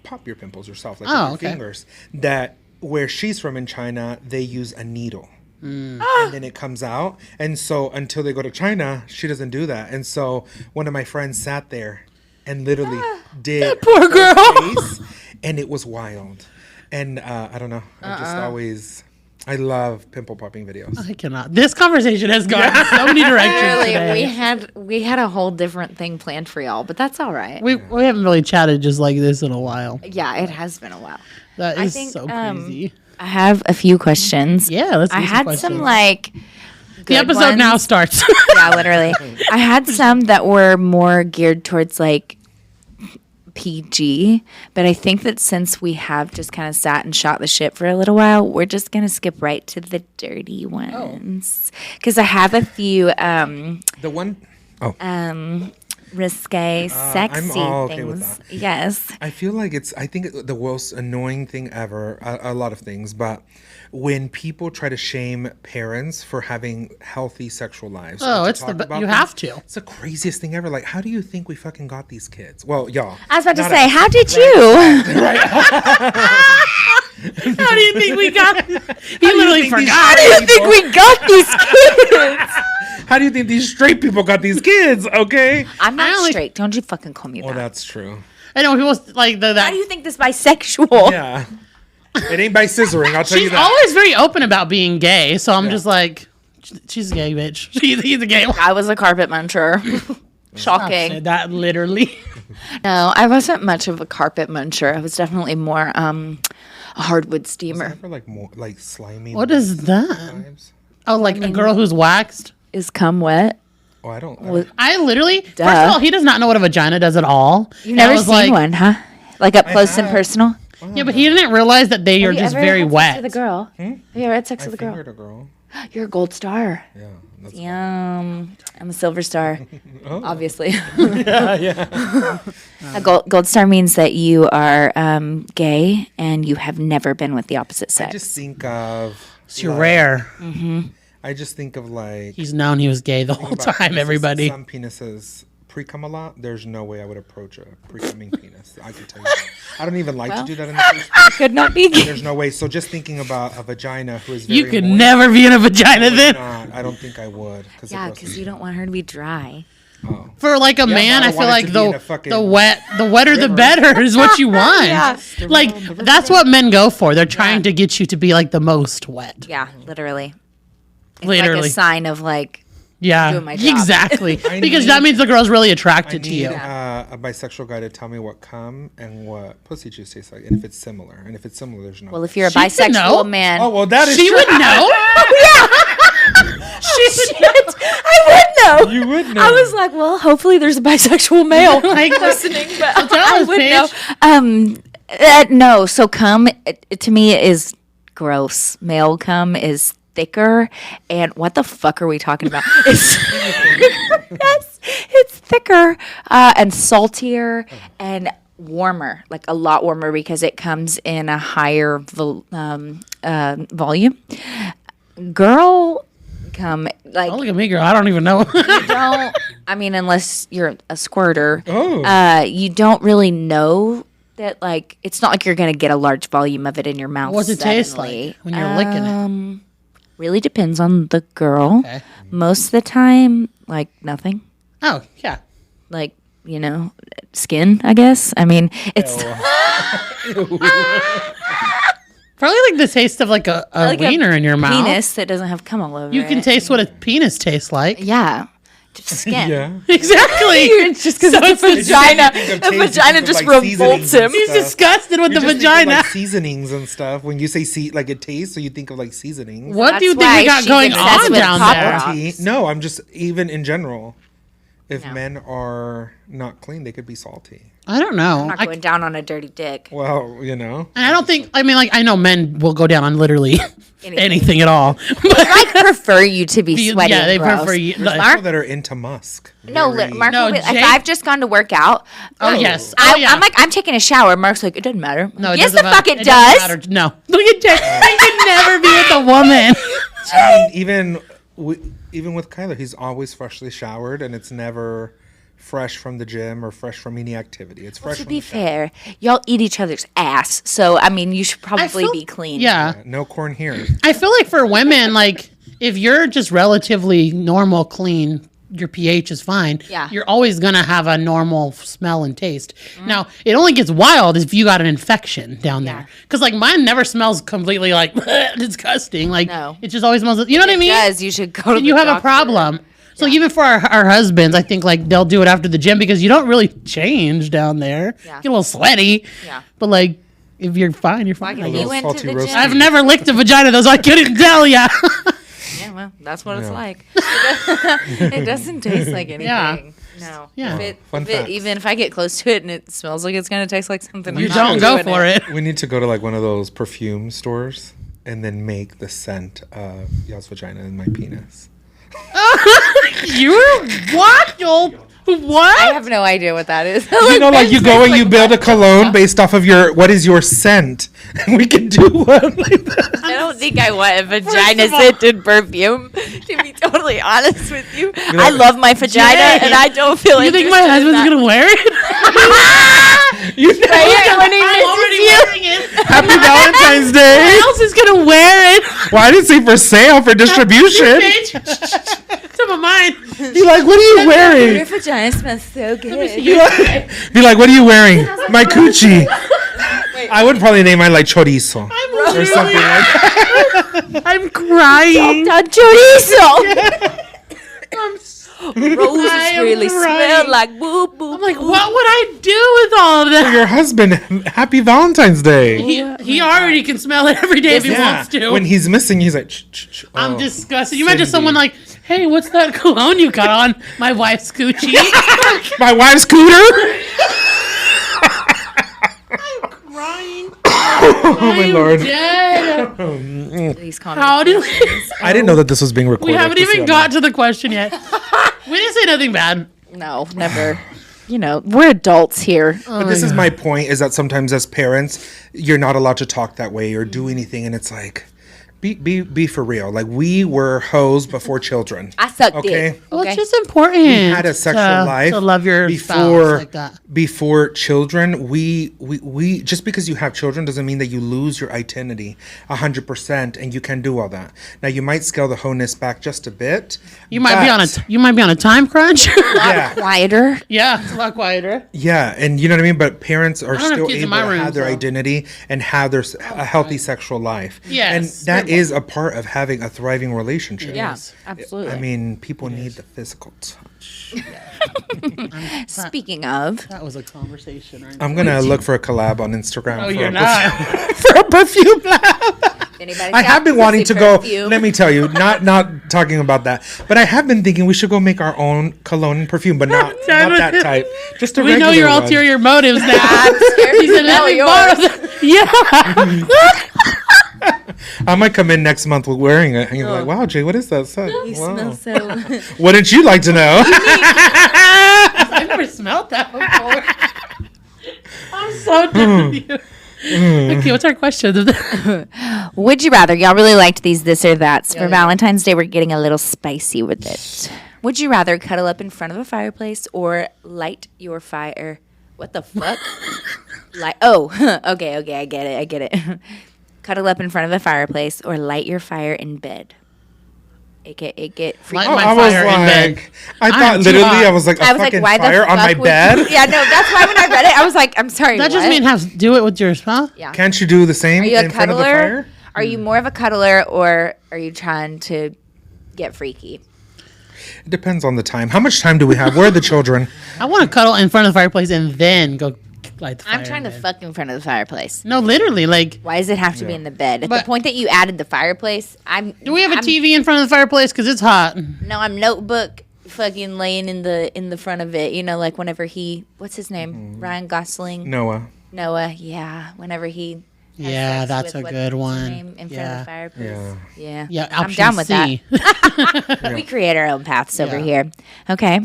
pop your pimples yourself, like with your okay. fingers. That where she's from in China, they use a needle. And then it comes out. And so until they go to China, she doesn't do that. And so one of my friends sat there and literally did that poor girl. face, and it was wild. And I don't know. I just always, I love pimple popping videos. I cannot. This conversation has gone in so many directions Really, today. we had a whole different thing planned for y'all, but that's all right. We haven't really chatted just like this in a while. Yeah, it has been a while. That I is think, so crazy. I have a few questions. Yeah, let's. I do had questions. some like The good episode now ones. starts. Yeah, literally. I had some that were more geared towards like PG, but I think that since we have just kind of sat and shot the shit for a little while, we're just gonna skip right to the dirty ones because I have a few The one, risque, sexy all okay things. with that. Yes. I feel like I think the most annoying thing ever, a lot of things, but when people try to shame parents for having healthy sexual lives. Oh, or to it's talk about you them, have to. It's the craziest thing ever. Like, how do you think we fucking got these kids? Well, y'all. I was about to Not say, us. how did you? How do you think we got? You literally think these forgot. straight people- We got these kids. How do you think these straight people got these kids? Okay. I'm not only- straight. Don't you fucking call me Well, that. that's true. I know people like How that. do you think this bisexual? Yeah. It ain't by scissoring. I'll tell you She's that. always very open about being gay, so I'm just like, she's a gay bitch. He's a gay one. I was a carpet muncher. Shocking. That literally. No, I wasn't much of a carpet muncher. I was definitely more a hardwood steamer. Ever like more like slimy. What is that? vibes? Oh, like a girl who's waxed. Is cum wet? Oh, I don't. I literally. First of all, he does not know what a vagina does at all. You've never I was seen like, one, huh? Like up close and have. personal? Yeah, but he didn't realize that they are Have you just ever very had sex wet. with a girl? Have you ever had sex I with a girl? fingered a girl. You're a gold star. Yeah. That's Yum. I'm a silver star, Oh. obviously. A gold star means that you are gay and you have never been with the opposite I sex. just think of. You're rare. I just think of like. He's known he was gay the whole about time. penises. Everybody. Some penises pre-cum a lot. There's no way I would approach a pre-cumming penis. I can tell you that. I don't even like to do that in the first place. could not be gay. There's no way. So just thinking about a vagina who is very You could moist, never be in a vagina I would then. not. I don't think I would. Yeah, because you don't want her to be dry. For like a man, but I I feel want it like to be in a fucking the wetter the better is what you want. Like that's what men go for. They're trying to get you to be like the most wet. Yeah, literally. It's Literally. like a sign of like, Yeah, doing my job. exactly. I because need- that means the girl's really I attracted to need you. a bisexual guy to tell me what cum and what pussy juice tastes like, and if it's similar. And if it's similar, there's no. well, if you're a She would know. bisexual man. oh well, that is She true. would know. Shit, I would know. know. You would know. I was like, well, hopefully there's a bisexual male Like, listening, but tell I us, would Paige. know. No, so cum to me is gross. Male cum is thicker, and what the fuck are we talking about? It's yes, it's thicker and saltier and warmer, like a lot warmer because it comes in a higher volume. Girl cum, like Oh, look at me, girl. I don't even know. don't. I mean, unless you're a squirter, Oh. you don't really know. That like it's not like you're gonna get a large volume of it in your mouth. What's it taste suddenly. like when you're licking it? Really depends on the girl. Okay. Most of the time, like nothing. Oh, yeah. Like skin. I guess. I mean, it's Probably like the taste of like a like wiener in your mouth. penis that doesn't have cum all over. You can it. taste what a penis tastes like. Yeah, just skin. Yeah. Exactly. It's just because it's a vagina. The vagina just revolts him. He's disgusted with the vagina. Like seasonings and stuff. When you say like it tastes, so you think of like seasonings. What do you That's think we why got she's going obsessed on with down Pop there? Rocks. No, I'm just even in general. If men are not clean, they could be salty. I don't know. I'm not going down on a dirty dick. Well, and I don't think. I mean, like I know men will go down on literally anything at all. I prefer you to be sweaty. Yeah, they and gross. prefer you. There's like- people that are into musk. No, Very- Mark. No, if Jake- I've just gone to work out, Oh yes. Oh yeah. I'm like, I'm taking a shower. Mark's like, it doesn't matter. No, it yes, doesn't the fuck matter. it doesn't does. matter. No. Look at Jay. I could never be with a woman. I mean, even with Kyler, he's always freshly showered, and it's never fresh from the gym or fresh from any activity. It's fresh. To from be the shower. fair, y'all eat each other's ass, so I mean, you should probably be clean. Yeah. No corn here. I feel like for women, like if you're just relatively normal, clean, your pH is fine. Yeah. You're always gonna have a normal smell and taste. Now it only gets wild if you got an infection down there, because like mine never smells completely like disgusting. Like No. it just always smells. You know what I mean? Yes, you should go to And you the have a doctor. problem. So even for our husbands, I think like they'll do it after the gym because you don't really change down there. Yeah. Get a little sweaty. Yeah. But like if you're fine, you're fine. I You guess. went to salty the roast gym. I've never licked a vagina though, so I couldn't tell ya. Yeah, well, that's what it's like. It doesn't taste like anything. Yeah. No. Yeah. Fun facts. Even if I get close to it and it smells like it's gonna taste like something, You I'm don't not go doing for it. We need to go to like one of those perfume stores and then make the scent of y'all's vagina and my penis. You're wild. What? I have no idea what that is. You know, like you go and you build a cologne based off of what is your scent. And we can do one like that. I don't think I want a vagina scented perfume. To be totally honest with you, I love my vagina, Jay, and I don't feel. You think my husband's gonna wear it? You know, when he I'm already misses you? wearing it. Happy Valentine's Day. Who else is gonna wear it? Well, I didn't say for sale, for distribution. Some of mine. Be like, what are you Your wearing? vagina smells so good. Be like, what are you wearing? My coochie. I would probably name mine like chorizo or something like that. I'm crying. Done chorizo. I'm Roses I'm really crying. smell like boo boo. I'm like, what would I do with all of that? Your husband, happy Valentine's Day. He already can smell it every day if he wants to. When he's missing, he's like, I'm oh. disgusted. You imagine Cindy. someone like, hey, what's that cologne you got on? My wife's coochie. My wife's cooter. Crying. Oh my lord. Dead. These How did we? I didn't know that this was being recorded. We haven't even got to the question yet. We didn't say nothing bad. No, never. You know, we're adults here. But this is my point: is that sometimes as parents, you're not allowed to talk that way or do anything, and it's like, be for real. Like we were hoes before children. I sucked Okay. dick. Well, it's just important. We had a sexual life to love your spouse like that. Before children. We just because you have children doesn't mean that you lose your identity 100%, and you can do all that. Now you might scale the hoe-ness back just a bit. You might be on a time crunch. Yeah. Quieter. Yeah, it's a lot quieter. Yeah, and you know what I mean? But parents are don't have still kids in able my to room, have their so. identity and have a healthy sexual life. Yes. And that is a part of having a thriving relationship. Yeah, absolutely. I mean, people need the physical touch. Speaking of, That was a conversation, right? I'm going to look for a collab on Instagram. Oh, for you're a not. perfume- for a perfume lab. I have been wanting to go. Let me tell you, not talking about that, but I have been thinking we should go make our own cologne and perfume, but not that type. Just a We regular know your one. ulterior motives now. He said, "Let me borrow that." Yeah. I might come in next month with wearing it, and you're like, "Wow, Jay, what is that scent?" You smell so. Wouldn't you like to know? I've never smelled that before. I'm so done with you. Okay, what's our question? Would you rather? Y'all really liked these this or that's. For Valentine's Day, we're getting a little spicy with it. Would you rather cuddle up in front of a fireplace or light your fire? What the fuck? Okay, I get it. Cuddle up in front of a fireplace or light your fire in bed. It get freaky. Light my I was fire in bed. like, I thought literally, I was like, why fire the on my fuck would bed. you- Yeah, no, that's why when I read it, I was like, I'm sorry. That just what? means do it with your spouse. Yeah. Can't you do the same Are you a in front of the cuddler? fire? Are you more of a cuddler or are you trying to get freaky? It depends on the time. How much time do we have? Where are the children? I want to cuddle in front of the fireplace and then go light the fire. I'm trying to in bed. fuck in front of the fireplace. No, literally, like. Why does it have to be in the bed? At But- the point that you added the fireplace, Do we have a TV in front of the fireplace? Because it's hot. No, I'm notebook fucking laying in the front of it. You know, like whenever what's his name? Ryan Gosling. Noah. Noah, yeah. Whenever he has Yeah, sex that's with a good what's his one. name, in front of Yeah. the fireplace. Yeah. Yeah, I'm option down with C. that. We create our own paths over Yeah. here. Okay.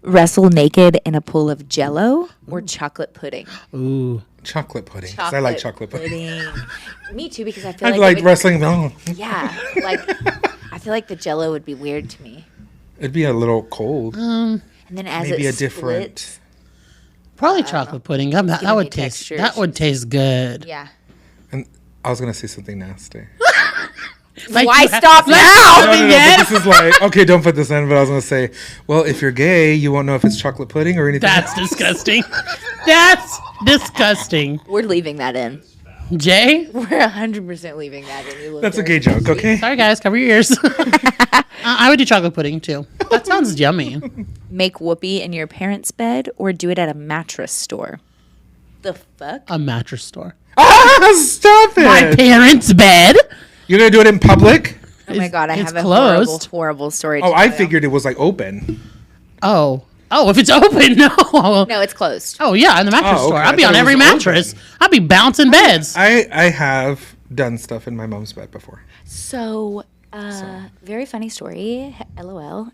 Wrestle naked in a pool of jello or chocolate pudding? Ooh. Chocolate pudding. 'Cause I like chocolate pudding. Me too, because I feel I like like it would- wrestling. Oh, Yeah, like I feel like the jello would be weird to me. it'd be a little cold. And then as Maybe it a different. splits, Probably chocolate pudding. That me would taste. textures. That would taste good. yeah. And I was gonna say something nasty. Like Why you have- stop like now? something No, yet? but this is like, okay, don't put this in, but I was going to say, well, if you're gay, you won't know if it's chocolate pudding or anything. That's disgusting. That's disgusting. We're leaving that in. Jay? We're 100% leaving that in. You little That's a dirty gay joke, okay? Sorry, guys. Cover your ears. I would do chocolate pudding, too. That sounds yummy. Make whoopee in your parents' bed or do it at a mattress store? The fuck? A mattress store. Ah, stop it! My parents' bed? You're going to do it in public? Oh my god, I it's have a closed. horrible story. to Oh, I tell you. figured it was like open. Oh. Oh, if it's open, no. No, it's closed. Oh, yeah, in the mattress Oh, okay. store. I I'll be thought on it every was open. mattress. I'll be bouncing beds. I have done stuff in my mom's bed before. So, very funny story. LOL.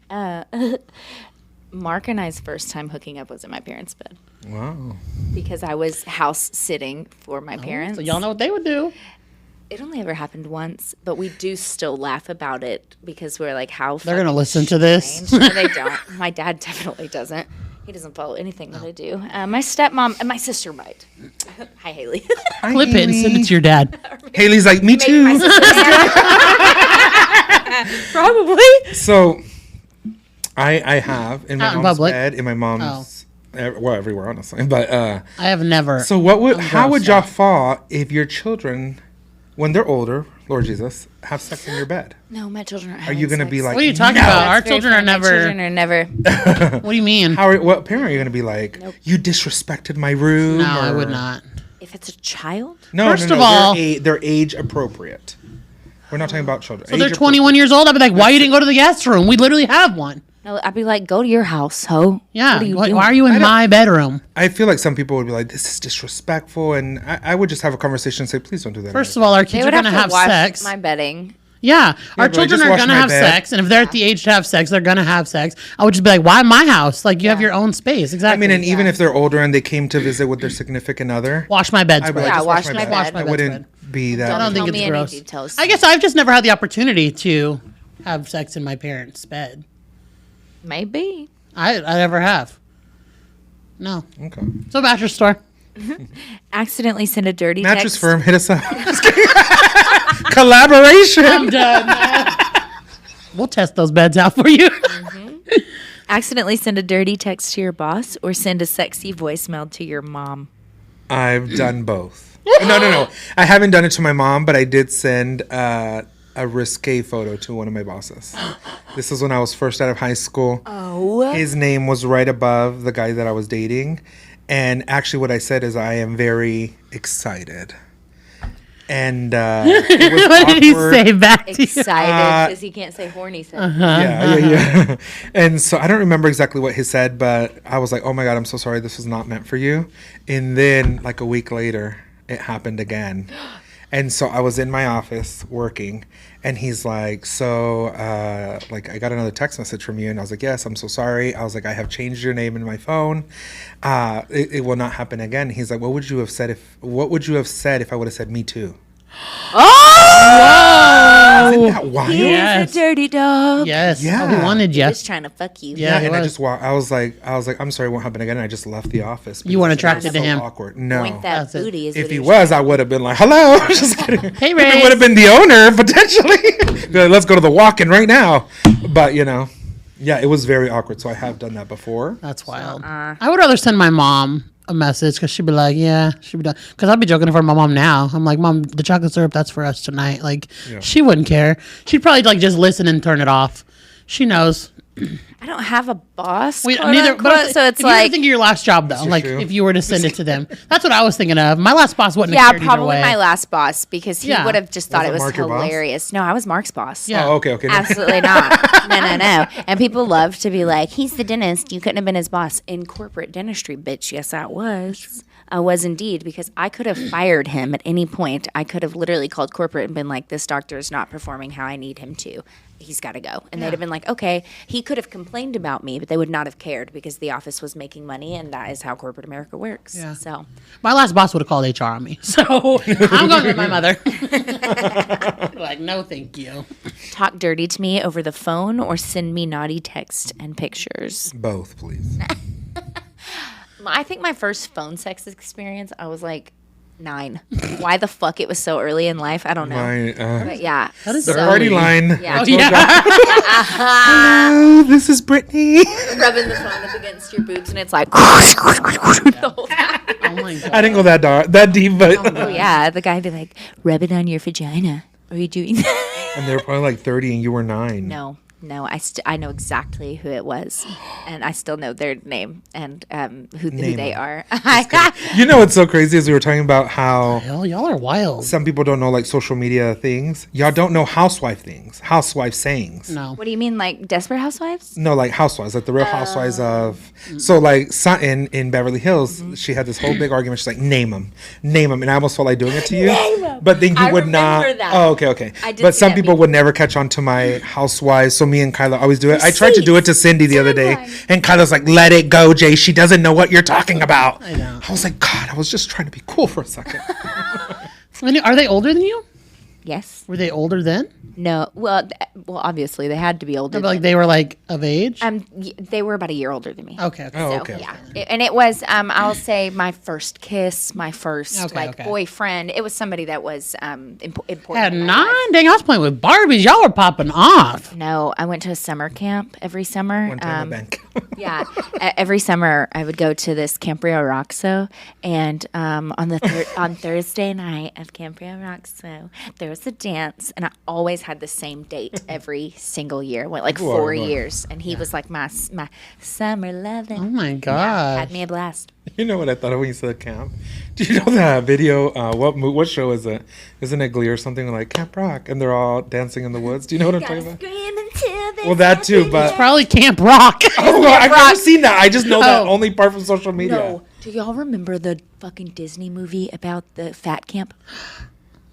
Mark and I's first time hooking up was in my parents' bed Wow. because I was house sitting for my parents. So y'all know what they would do. It only ever happened once, but we do still laugh about it because we're like, how They're going to fucking listen to this. strange. No, they don't. My dad definitely doesn't. He doesn't follow anything that I do. My stepmom and my sister might. Hi, Haley. Clip it and send it to your dad. Haley's like, me too. My sister Probably. So, I have in my Out in mom's public? bed, in my mom's, well, everywhere, honestly. But, I have never. so how would grossed y'all out. fall if your children, when they're older, Lord Jesus, have sex in your bed? No, my children are Are you going to be like, What are you talking no? about? Our That's very children are funny. My never. children are never. What do you mean? What parent are you going to be like? You disrespected my room? No, I or- would not. If it's a child, No, First no, of no, all- they're age appropriate. We're not talking about children. So they're 21 years old. I'd be like, why you didn't go to the guest room? We literally have one. no, I'd be like, go to your house, ho. Yeah. What are you Why doing? are you in my bedroom? I feel like some people would be like, this is disrespectful. And I would just have a conversation and say, please don't do that. First of all, our They kids are would going have to to have watch sex. my bedding. Yeah. Our but like, children just are wash going to my have bed. sex. And if they're at the age to have sex, they're going to have sex. I would just be like, why my house? Like, you have your own space. Exactly. I mean, and even if they're older and they came to visit with their significant other, wash my I'd be bedspread. like, Yeah, just wash my bed. Wash my I wouldn't bedspread. be that. I don't think Tell it's me any gross. details. I guess I've just never had the opportunity to have sex in my parents' bed. Maybe. I never have. No. Okay. So mattress store. Accidentally send a dirty Mattress text. Firm, hit us up. Just kidding. Collaboration. I'm done. We'll test those beds out for you. Accidentally send a dirty text to your boss or send a sexy voicemail to your mom. I've done both. No. I haven't done it to my mom, but I did send a risque photo to one of my bosses. This is when I was first out of high school. Oh. His name was right above the guy that I was dating. And actually what I said is I am very excited And it was What did he awkward. say back to you? Excited because he can't say horny. So. Yeah. And so I don't remember exactly what he said, but I was like, oh my God, I'm so sorry. This was not meant for you. And then like a week later, it happened again. And so I was in my office working, and he's like, so, like, I got another text message from you. And I was like, yes, I'm so sorry. I was like, I have changed your name in my phone. It will not happen again. He's like, what would you have said if I would have said me too? Oh! Isn't that wild? Yes. A dirty dog. Yes. Yeah. Oh, he wanted you. Just trying to fuck you. Yeah, And he I was. just walked. I was like, I'm sorry, it won't happen again. And I just left the office. You weren't because it was attracted to him. Awkward. No. Point that That's it. booty. Is If what he was was, I would have been like, hello. Just kidding. Hey, It Ray. would have been the owner potentially. Be like, let's go to the walk-in right now. But yeah, it was very awkward. So I have done that before. That's wild. I would rather send my mom a message because she'd be like, yeah, she'd be done. Because I'd be joking for my mom now. I'm like, Mom, the chocolate syrup, that's for us tonight. Like, she wouldn't care. She'd probably like just listen and turn it off. She knows. I don't have a boss. We, quote neither, unquote, but so it's if you were to like think of your last job though, like true. if you were to send it to them, that's what I was thinking of. My last boss wouldn't. yeah, have cared either probably way. my last boss because he Yeah. would have just thought Was it was Mark your boss? hilarious. No, I was Mark's boss. Yeah. Oh, okay. No. Absolutely not. No. And people love to be like, he's the dentist. You couldn't have been his boss. In corporate dentistry, bitch. Yes, I was. I was indeed, because I could have fired him at any point. I could have literally called corporate and been like, this doctor is not performing how I need him to. He's got to go. And they'd have been like, okay. He could have complained about me, but they would not have cared because the office was making money, and that is how corporate America works. Yeah. So My last boss would have called HR on me. So I'm going with my mother. Like, no, thank you. talk dirty to me over the phone or send me naughty text and pictures. Both, please. I think my first phone sex experience, I was like 9. Why the fuck it was so early in life, I don't know. But yeah. That is The so party early. line. Yeah. Hello, this is Brittany. Rubbing the phone up against your boobs and it's like the whole time. Oh my God. I didn't go that deep, but Oh yeah, the guy be like, rub it on your vagina. Are you doing that? and they were probably like 30 and you were 9. No, I know exactly who it was, and I still know their name and who they are. You know what's so crazy is we were talking about how Hell, y'all are wild. some people don't know like social media things. Y'all don't know housewife things, housewife sayings. No. What do you mean, like Desperate Housewives? No, like housewives, like the real housewives of. So like Sutton in Beverly Hills, she had this whole big argument. She's like, name them, and I almost felt like doing it to you, but then you I would not. remember that. Oh, okay. I did But see some that people meme. would never catch on to my housewives. So me and Kyla always do it. I tried to do it to Cindy the other day, and Kyla's like, "Let it go, Jay. She doesn't know what you're talking about." I know. I was like, God, I was just trying to be cool for a second. Are they older than you? Yes. Were they older then? No. Well, obviously they had to be older. Like they were like of age? They were about a year older than me. Okay. Oh, So, okay. yeah. And it was, I'll say, my first kiss, my first Okay. boyfriend. It was somebody that was important. At in my life. 9? Dang, I was playing with Barbies. Y'all were popping off. No, I went to a summer camp every summer. One time a bank. Yeah, every summer I would go to this Camp Rio Roxo, and on Thursday night of Camp Rio Roxo, there was a dance, and I always had the same date every single year. Went like 4 years, and he was like my summer loving. Oh my Had God. me a blast. You know what I thought of when you said camp? Do you know that video? What show is it? Isn't it Glee or something like Camp Rock? And they're all dancing in the woods. Do you know what I'm talking about? Well, that too, but Probably Camp Rock. oh, I've never seen that. I just know that only part from social media. No, do y'all remember the fucking Disney movie about the fat camp?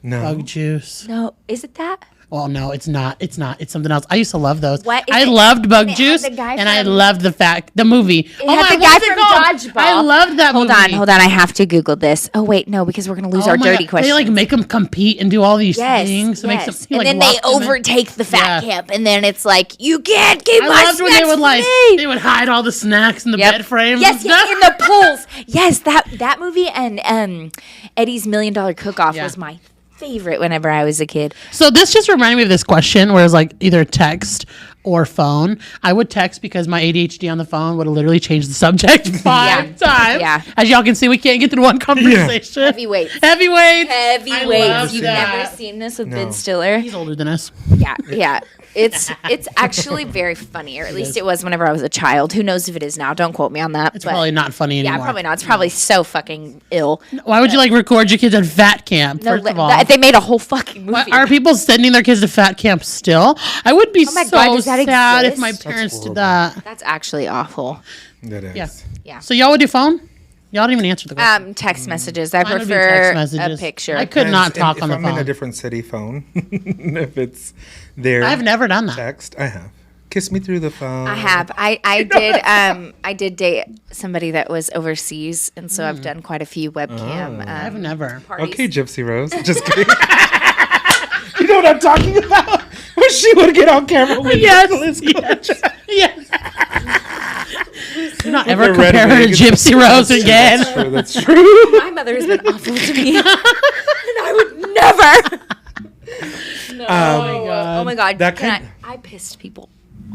No. Bug juice. No, is it that? Well, no, it's not. It's not. It's something else. I used to love those. What is I it? loved Bug And it had Juice, the guy and I from- loved the movie. It had the guy from Dodgeball. I loved that movie. Hold on. I have to Google this. Oh wait, no, because we're gonna lose our my dirty God. question. They like make them compete and do all these yes, things. To yes. make them, and then they overtake the fat Yeah. camp, and then it's like you can't keep I my loved when snacks they would for like me. they would hide all the snacks in the Yep. bed frames. Yes, and yes, stuff. in the pools. Yes, that movie and Eddie's $1 Million Cook-Off Yeah. was my favorite whenever I was a kid. So this just reminded me of this question where it's like either text or phone. I would text because my ADHD on the phone would have literally changed the subject 5 times. Yeah. As y'all can see, we can't get through one conversation. Heavyweights. Heavyweights. I Heavyweights. loved You've that. never seen this with Ben Stiller? He's older than us. Yeah, yeah. It's actually very funny, or at least it was whenever I was a child. Who knows if it is now? Don't quote me on that. It's probably not funny anymore. Yeah, probably not. It's probably so fucking ill. Why would you record your kids at fat camp? First of all, they made a whole fucking movie. Are people sending their kids to fat camp still? I would be my God, does that sad if exist? my parents did that. That's actually awful. That is. Yeah. So y'all would do phone? Y'all didn't even answer the question. Text messages. I Mine would be prefer text messages. a picture. I could not And talk if on the I'm phone. in a different city, phone. If it's there. I've never done that. Text. I have. Kiss me through the phone. I have. I did date somebody that was overseas, and so I've done quite a few webcam. I've never. Parties. Okay, Gypsy Rose. Just kidding. You know what I'm talking about? When she would get on camera with Yes. Yes. Do not ever the red compare her to wig. Gypsy Rose again. That's true. That's true. My mother has been awful to me, and I would never. Oh my god! That kind- I pissed people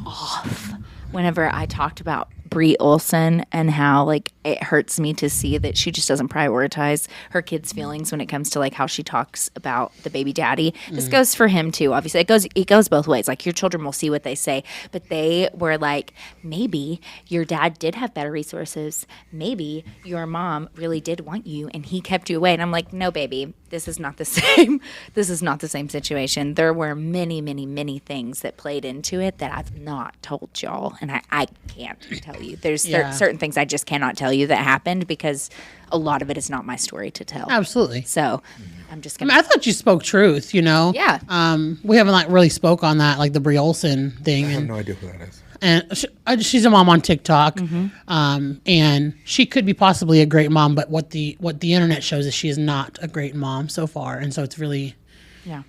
off whenever I talked about Brie Olson and how it hurts me to see that she just doesn't prioritize her kids' feelings when it comes to how she talks about the baby daddy. This goes for him too. Obviously, it goes both ways. Your children will see what they say, but they were like, maybe your dad did have better resources. Maybe your mom really did want you and he kept you away. And I'm like, no, baby, this is not the same. This is not the same situation. There were many, many, many things that played into it that I've not told y'all, and I can't tell you. There's certain things I just cannot tell you that happened because a lot of it is not my story to tell. Absolutely. So I'm just I gonna. mean, I thought you spoke truth, Yeah. We haven't really spoke on that, the Brie Olson thing. I have And, no idea who that is. and she's a mom on TikTok. And she could be possibly a great mom, but what the internet shows is she is not a great mom so far. And so it's really,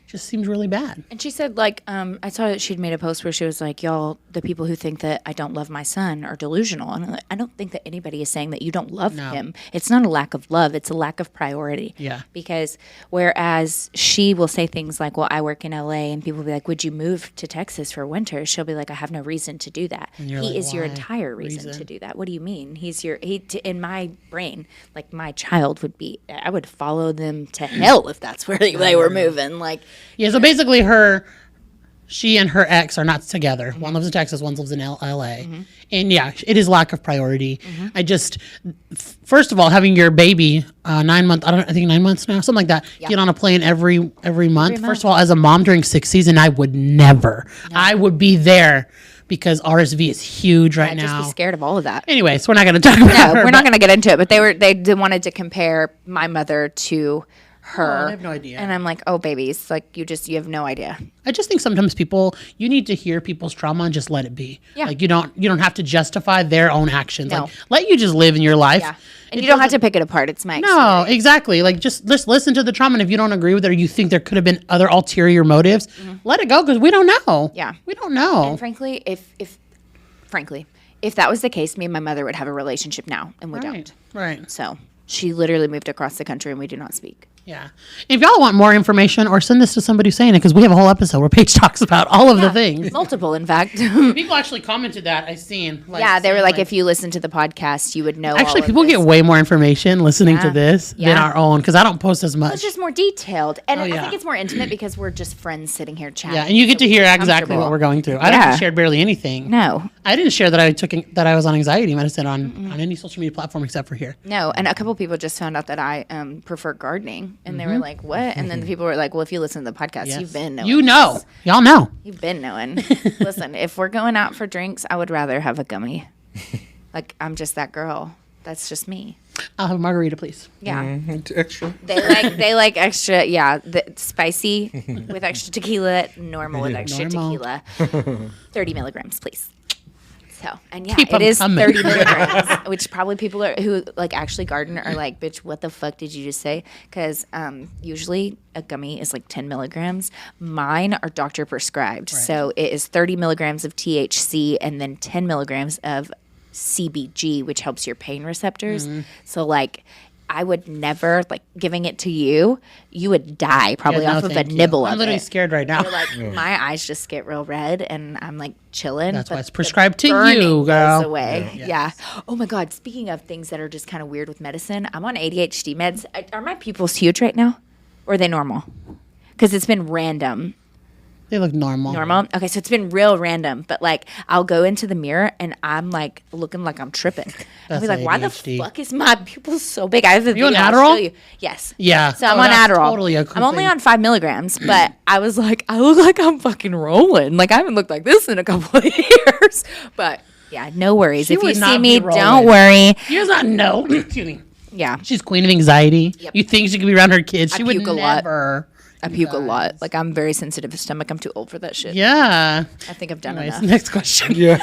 just seems really bad. And she said, I saw that she'd made a post where she was like, y'all, the people who think that I don't love my son are delusional. And I'm like, I don't think that anybody is saying that you don't love him. It's not a lack of love. It's a lack of priority. Yeah. Because whereas she will say things like, well, I work in LA, and people will be like, would you move to Texas for winter? She'll be like, I have no reason to do that. And you're He like, is your "Why? entire reason to do that. What do you mean? In my brain, my child would be, I would follow them to hell if that's where they were moving. Yeah, so basically she and her ex are not together. One lives in Texas, one lives in LA. And it is lack of priority. I just, first of all, having your baby 9 months, I think 9 months now, something like that, get on a plane every month. First of all, as a mom during 6 season, I would never. I would be there because RSV is huge right now. Just be scared of all of that. Anyways, we're not going to talk about her. No, we're not going to get into it. But they wanted to compare my mother to her. I have no idea. And I'm like, oh, babies, you have no idea. I just think sometimes you need to hear people's trauma and just let it be. Yeah. You don't have to justify their own actions. No. Let you just live in your life. Yeah. And you don't have to pick it apart. It's my No, experience. exactly. Just listen to the trauma. And if you don't agree with it or you think there could have been other ulterior motives, let it go because we don't know. Yeah. We don't know. And frankly, if that was the case, me and my mother would have a relationship now, and we don't. Right. So she literally moved across the country, and we do not speak. Yeah. If y'all want more information, or send this to somebody who's saying it, because we have a whole episode where Paige talks about all of the things. Multiple, in fact. People actually commented that. I've seen. They were like, if you listen to the podcast, you would know. Actually, all of people this. get way more information listening to this than Yeah. our own, because I don't post as much. It's just more detailed, and I yeah. think it's more intimate because we're just friends sitting here chatting. Yeah, and you get to hear exactly comfortable. what we're going through. I Yeah. haven't shared barely anything. No, I didn't share that I was on anxiety medicine on any social media platform except for here. no, and a couple people just found out that I prefer gardening, and they were like, "What?" And then the people were like, "Well, if you listen to the podcast, Yes. you've been knowing. You know. Y'all know. You've been knowing." Listen, if we're going out for drinks, I would rather have a gummy. I'm just that girl. That's just me. I'll have a margarita, please. Yeah. Extra. They like extra, spicy with extra tequila, normal with extra tequila. 30 milligrams, please. So, and Keep it 'em is coming. 30 milligrams, which probably people who actually garden are like, bitch, what the fuck did you just say? Because usually a gummy is 10 milligrams. Mine are doctor prescribed. Right. So it is 30 milligrams of THC and then 10 milligrams of CBG, which helps your pain receptors. So I would never, giving it to you, you would die probably off of a nibble of it. I'm literally scared right now. My eyes just get real red and I'm chilling. That's but why it's prescribed the to burning you, girl. goes away. Yeah. Oh my God. Speaking of things that are just kind of weird with medicine, I'm on ADHD meds. Are my pupils huge right now? Or are they normal? Because it's been random. They look normal. Normal? Okay, so it's been real random, but like I'll go into the mirror and I'm like looking like I'm tripping. I'll be like, why the ADHD. fuck is my pupil so big? I have a you on video, I'll Adderall? show you. Yes. Yeah. So I'm Oh, on that's Adderall. totally a cool I'm only thing. on 5 milligrams, but I was like, I look like I'm fucking rolling. Like I haven't looked like this in a couple of years. But yeah, no worries. She if you would see not me, be rolling. don't worry. She does not know. Excuse me. Yeah. She's queen of anxiety. You think she could be around her kids. She would puke a lot. never. I puke a lot. Like I'm very sensitive to stomach. I'm too old for that shit. Yeah. I think I've done Anyways, enough. next question. Yeah.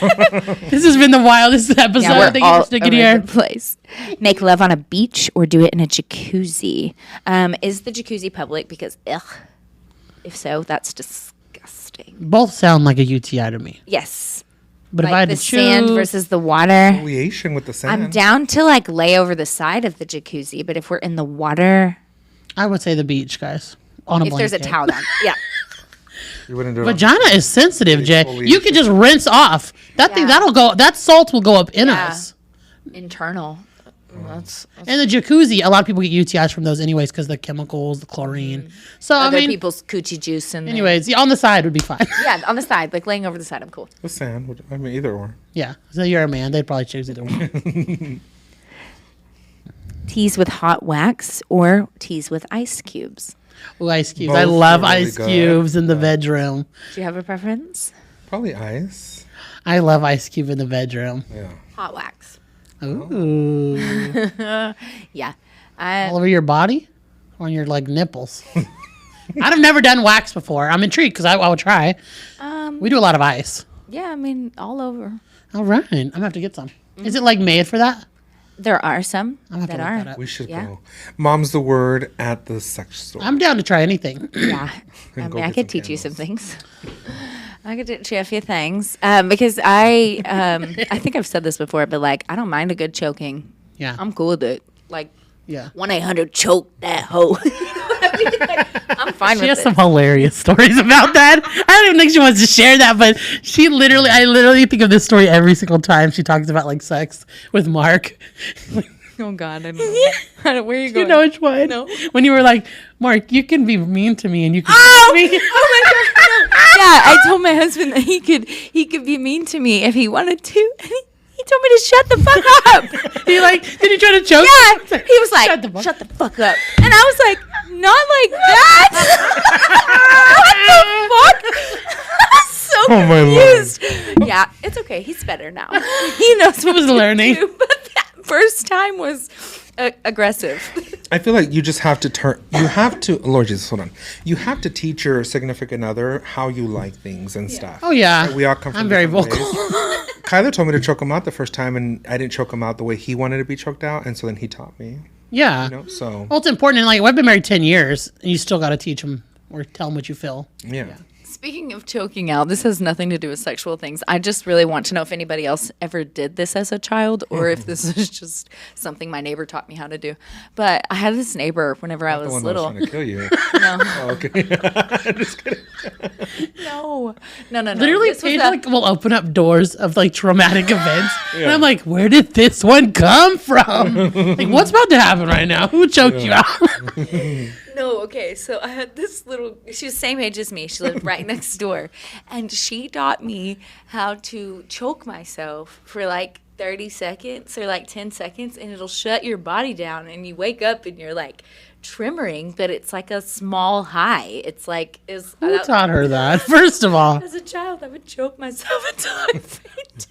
This has been the wildest episode. Yeah, we're Thank you all for sticking over here. the place. Make love on a beach or do it in a jacuzzi. Is the jacuzzi public? Because if so, that's disgusting. Both sound like a UTI to me. Yes. But if I Like had the to sand choose, versus the water. Exfoliation with the sand. I'm down to like lay over the side of the jacuzzi, but if we're in the water, I would say the beach, guys. On a if there's a blanket. towel down, yeah. You wouldn't do it. Vagina is sensitive, Jay. Exfoliation. You can just rinse off. That thing, that'll go, that salt will go up in Yeah. us. Internal. That's And the jacuzzi, a lot of people get UTIs from those anyways because the chemicals, the chlorine. So, other I mean, people's coochie juice and anyways, yeah, on the side would be fine. yeah, on the side, like laying over the side. I'm cool. The sand. I mean, either or. Yeah. So you're a man. They'd probably choose either one. Teas with hot wax or teas with ice cubes. Ooh, ice cubes. Both I love are really ice good. cubes in the bedroom. Do you have a preference? Probably ice. I love ice cube in the bedroom. Yeah. Hot wax. Ooh. Yeah. All over your body? On your, like, nipples? I've never done wax before. I'm intrigued because I will try. We do a lot of ice. Yeah, I mean, all over. All right. I'm going to have to get some. Is it, like, made for that? There are some I'm going to that look are. that up. We should Yeah. go. Mom's the word at the sex store. I'm down to try anything. Yeah. I And go mean, I get could some teach you some candles. things. I could teach you a few things because I think I've said this before, but like I don't mind a good choking. Yeah. I'm cool with it. Like Yeah. 1-800 choke that hoe. I'm fine She with has it. some hilarious stories about that. I don't even think she wants to share that, but I literally think of this story every single time she talks about like sex with Mark. Oh God, I don't know. Where are you You going? know which one? No. When you were like, Mark, you can be mean to me and you can me. Yeah, I told my husband that he could be mean to me if he wanted to. And he told me to shut the fuck up. He like, did he try to choke? Yeah, he was like, Shut the fuck up. And I was like, not like that. What the fuck? I was so Oh, my confused. Yeah, it's okay. He's better now. He knows what was to learning. do, but that first time was aggressive. I feel like you just have to Lord Jesus, hold on. You have to teach your significant other how you like things and stuff. Oh yeah. We all come from I'm very different vocal. ways. Kyler told me to choke him out the first time, and I didn't choke him out the way he wanted to be choked out, and so then he taught me. Yeah. You know, so Well, it's important. And like, I've been married 10 years, and you still got to teach them or tell them what you feel. yeah. Speaking of choking out, this has nothing to do with sexual things. I just really want to know if anybody else ever did this as a child or if this is just something my neighbor taught me how to do. But I had this neighbor whenever I The was one little. that was trying to kill you. No. Oh, okay. Just kidding. No. Literally, This was Paige a- like will open up doors of like traumatic events, and I'm like, where did this one come from? Like, what's about to happen right now? Who choked you out? No, okay. So I had this little, she was the same age as me. She lived right next door. And she taught me how to choke myself for like 30 seconds or like 10 seconds, and it'll shut your body down. And you wake up and you're like tremoring, but it's like a small high. It's like, Who taught her that? First of all, as a child, I would choke myself until I fainted.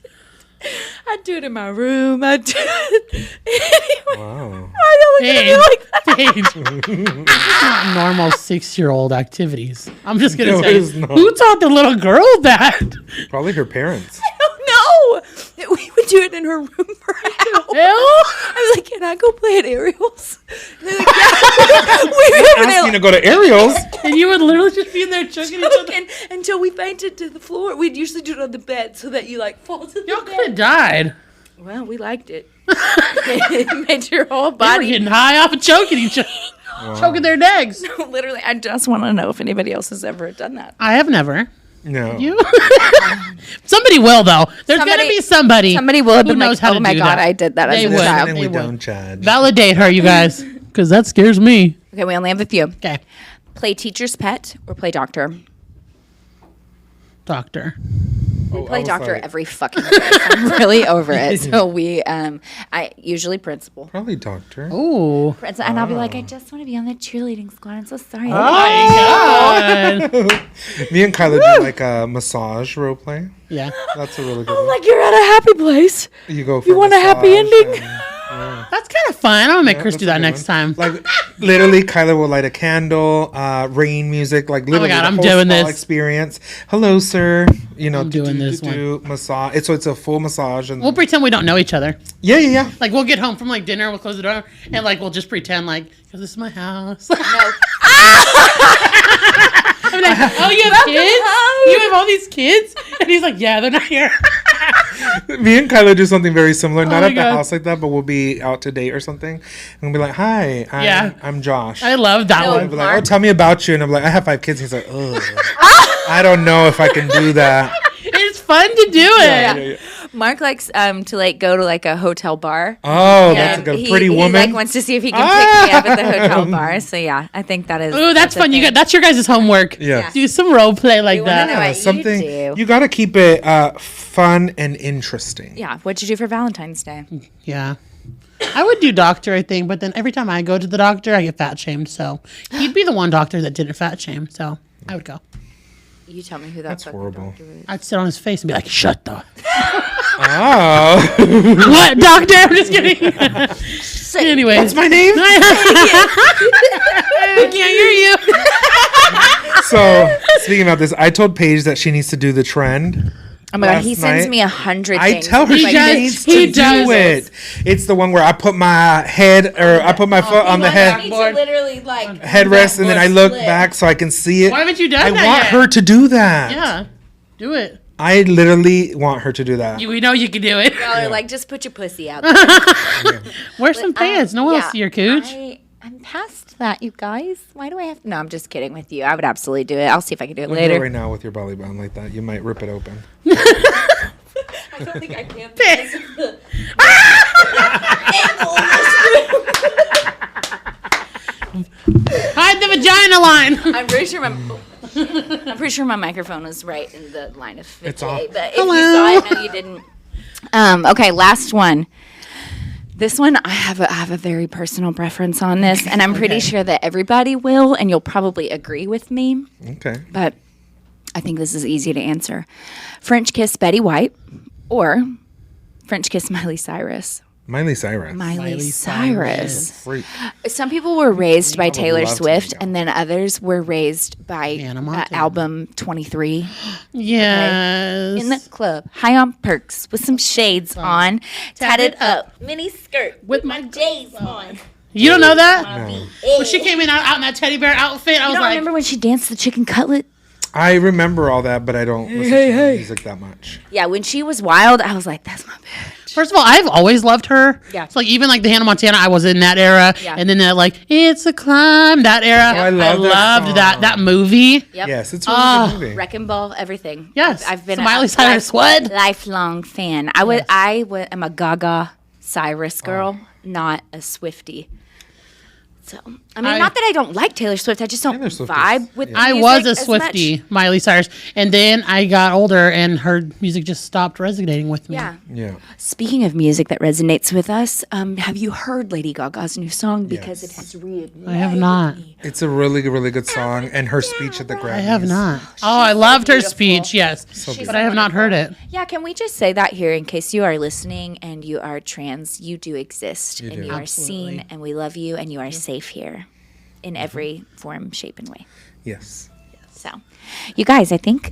I'd do it in my room. I'd do it. Anyway, Wow. why are you looking at me like that? Paige, it's not normal 6-year-old activities. I'm just gonna No, say, it is not. who taught the little girl that? Probably her parents. Oh no! We would do it in her room for hours. I was like, "Can I go play at Ariel's?" And they're like, "Yeah." We were Asking to go to Ariel's. And you would literally just be in there choking each other. choking until we fainted to the floor. We'd usually do it on the bed so that you like fall to the Y'all could bed. have died. Well, we liked it. It made your whole They were body. getting high off of choking each other, choking their necks. Literally, I just want to know if anybody else has ever done that. I have never. No. You? Somebody will though. There's gonna Somebody- be somebody. Somebody will have who been knows like, how "Oh to my do god, that. I did that They as a would. child." And They we would. don't judge. Validate her, you guys, because that scares me. Okay, we only have a few. Okay. Play teacher's pet or play doctor. doctor. We play I was doctor like- every fucking day. I'm really over it. So I usually principal. Probably doctor. Ooh. And I'll be like, I just want to be on the cheerleading squad. I'm so sorry. My God. Me and Kyla do like a massage role play. Yeah. That's a really good one. Like you're at a happy place. You go for You want a happy massage ending? That's kind of fun. I'm going to make Chris that's do a that good next one. time. Like literally, Kyla will light a candle, rain music, like literally God, the I'm whole doing spa this. experience. Hello, sir. You know, I'm doing this massage. It's a full massage, and We'll pretend we don't know each other. yeah. Like, we'll get home from, like, dinner, we'll close the door, and, like, we'll just pretend, like, 'cause this is my house. I'm like, oh, you have kids? You have all these kids? And he's like, yeah, they're not here. Me and Kyla do something very similar, not my at the God. house like that, but we'll be out to date or something, and we'll be like, "Hi, I'm Josh." I love that We'll one. be like, "Oh, tell me about you," and I'm like, "I have 5 kids." He's like, "Ugh, I don't know if I can do that." It's fun to do it. Mark likes to like go to like a hotel bar. Oh, that's like a He- pretty he, woman. like wants to see if he can pick me up at the hotel bar. So yeah, I think that is. Ooh, that's a fun. thing. That's your guys' homework. Yeah. Do some role play like wanna that. know what Something you do. you got to keep it fun and interesting. Yeah. What'd you do for Valentine's Day? Yeah. I would do doctor, I think, but then every time I go to the doctor, I get fat shamed. So he'd be the one doctor that didn't fat shame. So I would go. You tell me who that That's fucking horrible. doctor is. I'd sit on his face and be like, shut the. Oh, What, doctor? I'm just kidding. Anyway. what's my name? I can't hear you. So speaking about this, I told Paige that she needs to do the trend. Oh my god, last he sends night. me 100 I things. tell her He she does- needs he to does. do it. It's the one where I put my head or I put my foot on the head Need to literally like headrest and then I look back so I can see it. Why haven't you done I that want yet? her to do that. Yeah. Do it. I literally want her to do that. We know you can do it. Y'all are like, just put your pussy out there. Wear some pants. No one will see your cooch. I'm past that, you guys. Why do I have to? No, I'm just kidding with you. I would absolutely do it. I'll see if I can do it Don't do later. it right now with your belly button like that. You might rip it open. I don't think I can. Hide the vagina line. I'm pretty sure my microphone was right in the line of It's vitae, off. but if you saw it, no, you didn't. Okay, last one. This one, I have a very personal preference on this, and I'm pretty sure that everybody will, and you'll probably agree with me. Okay. But I think this is easy to answer. French kiss Betty White or French kiss Miley Cyrus. Miley Cyrus. Miley Cyrus. Freak. Some people were raised by Taylor love to Swift, make out. and then others were raised by Hannah Montana. album 23. Yes. In the club, high on perks, with some shades on, tatted up, mini skirt, With my J's on. You don't know that? When she came in out in that teddy bear outfit, I was You don't like, remember when she danced the chicken cutlet? I remember all that, but I don't listen to music that much. Yeah, when she was wild, I was like, that's my bitch. first of all, I've always loved her. Yeah. So like even like the Hannah Montana, I was in that era. Yeah. And then that like It's a Climb, that era. Oh, I love that loved that song. movie. Yep. Yes, it's a really good movie. Wrecking Ball, everything. Yes. I've been So Miley Cyrus, what? lifelong fan. I'm a Gaga Cyrus girl, not a Swiftie. So I mean, not that I don't like Taylor Swift. I just don't Taylor Swift vibe is- with. yeah. I music was a as much. Swiftie, Miley Cyrus. And then I got older and her music just stopped resonating with me. Yeah. Yeah. Speaking of music that resonates with us, have you heard Lady Gaga's new song? Because it has reignited. I have not. It's a really, really good song, and her speech at the Grammys. I have not. Oh, I loved her beautiful. speech, yes. But I have not heard it. Yeah, can we just say that here in case you are listening and you are trans, you do exist and you are seen and we love you and you are safe here in every form, shape, and way. Yes. So, you guys, I think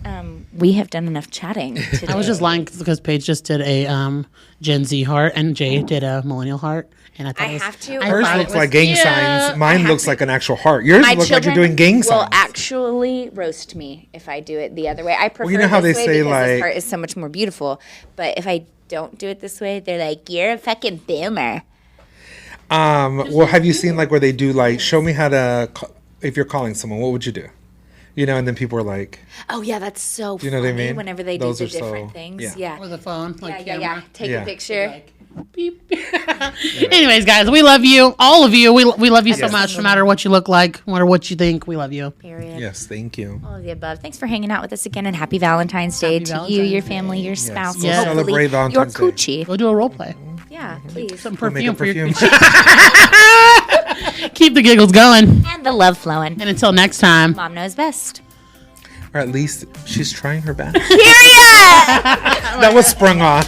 we have done enough chatting today. I was just lying because Paige just did a Gen Z heart and Jay did a millennial heart. And I thought it was, have to. I Hers thought it looks was like gang cute. signs. Mine looks like an actual heart. Yours My look like you're children doing gang signs. will actually roast me if I do it the other way. I prefer you know how this they way say, because like- this heart is so much more beautiful. But if I don't do it this way, they're like, "You're a fucking boomer." Well, have you seen like where they do like show me how to if you're calling someone, what would you do? You know, and then people are like, Oh yeah, that's so. you know what I funny mean? Whenever they Those do are the different so- things, yeah. yeah. With a phone, like Yeah. camera. Take Yeah. a picture. Like, Beep. Anyways, guys, we love you. All of you. We love you so much, no matter what you look like, no matter what you think. We love you. Period. Yes, thank you. All of the above. Thanks for hanging out with us again, and happy Valentine's Day to you, your family, your spouse, Yes. and hopefully Celebrate Valentine's your Day. coochie. Go do a role play. Yeah, please. Some Go make a perfume for your perfume. Keep the giggles going. And the love flowing. And until next time. Mom knows best. Or at least she's trying her best. Period! That was sprung on.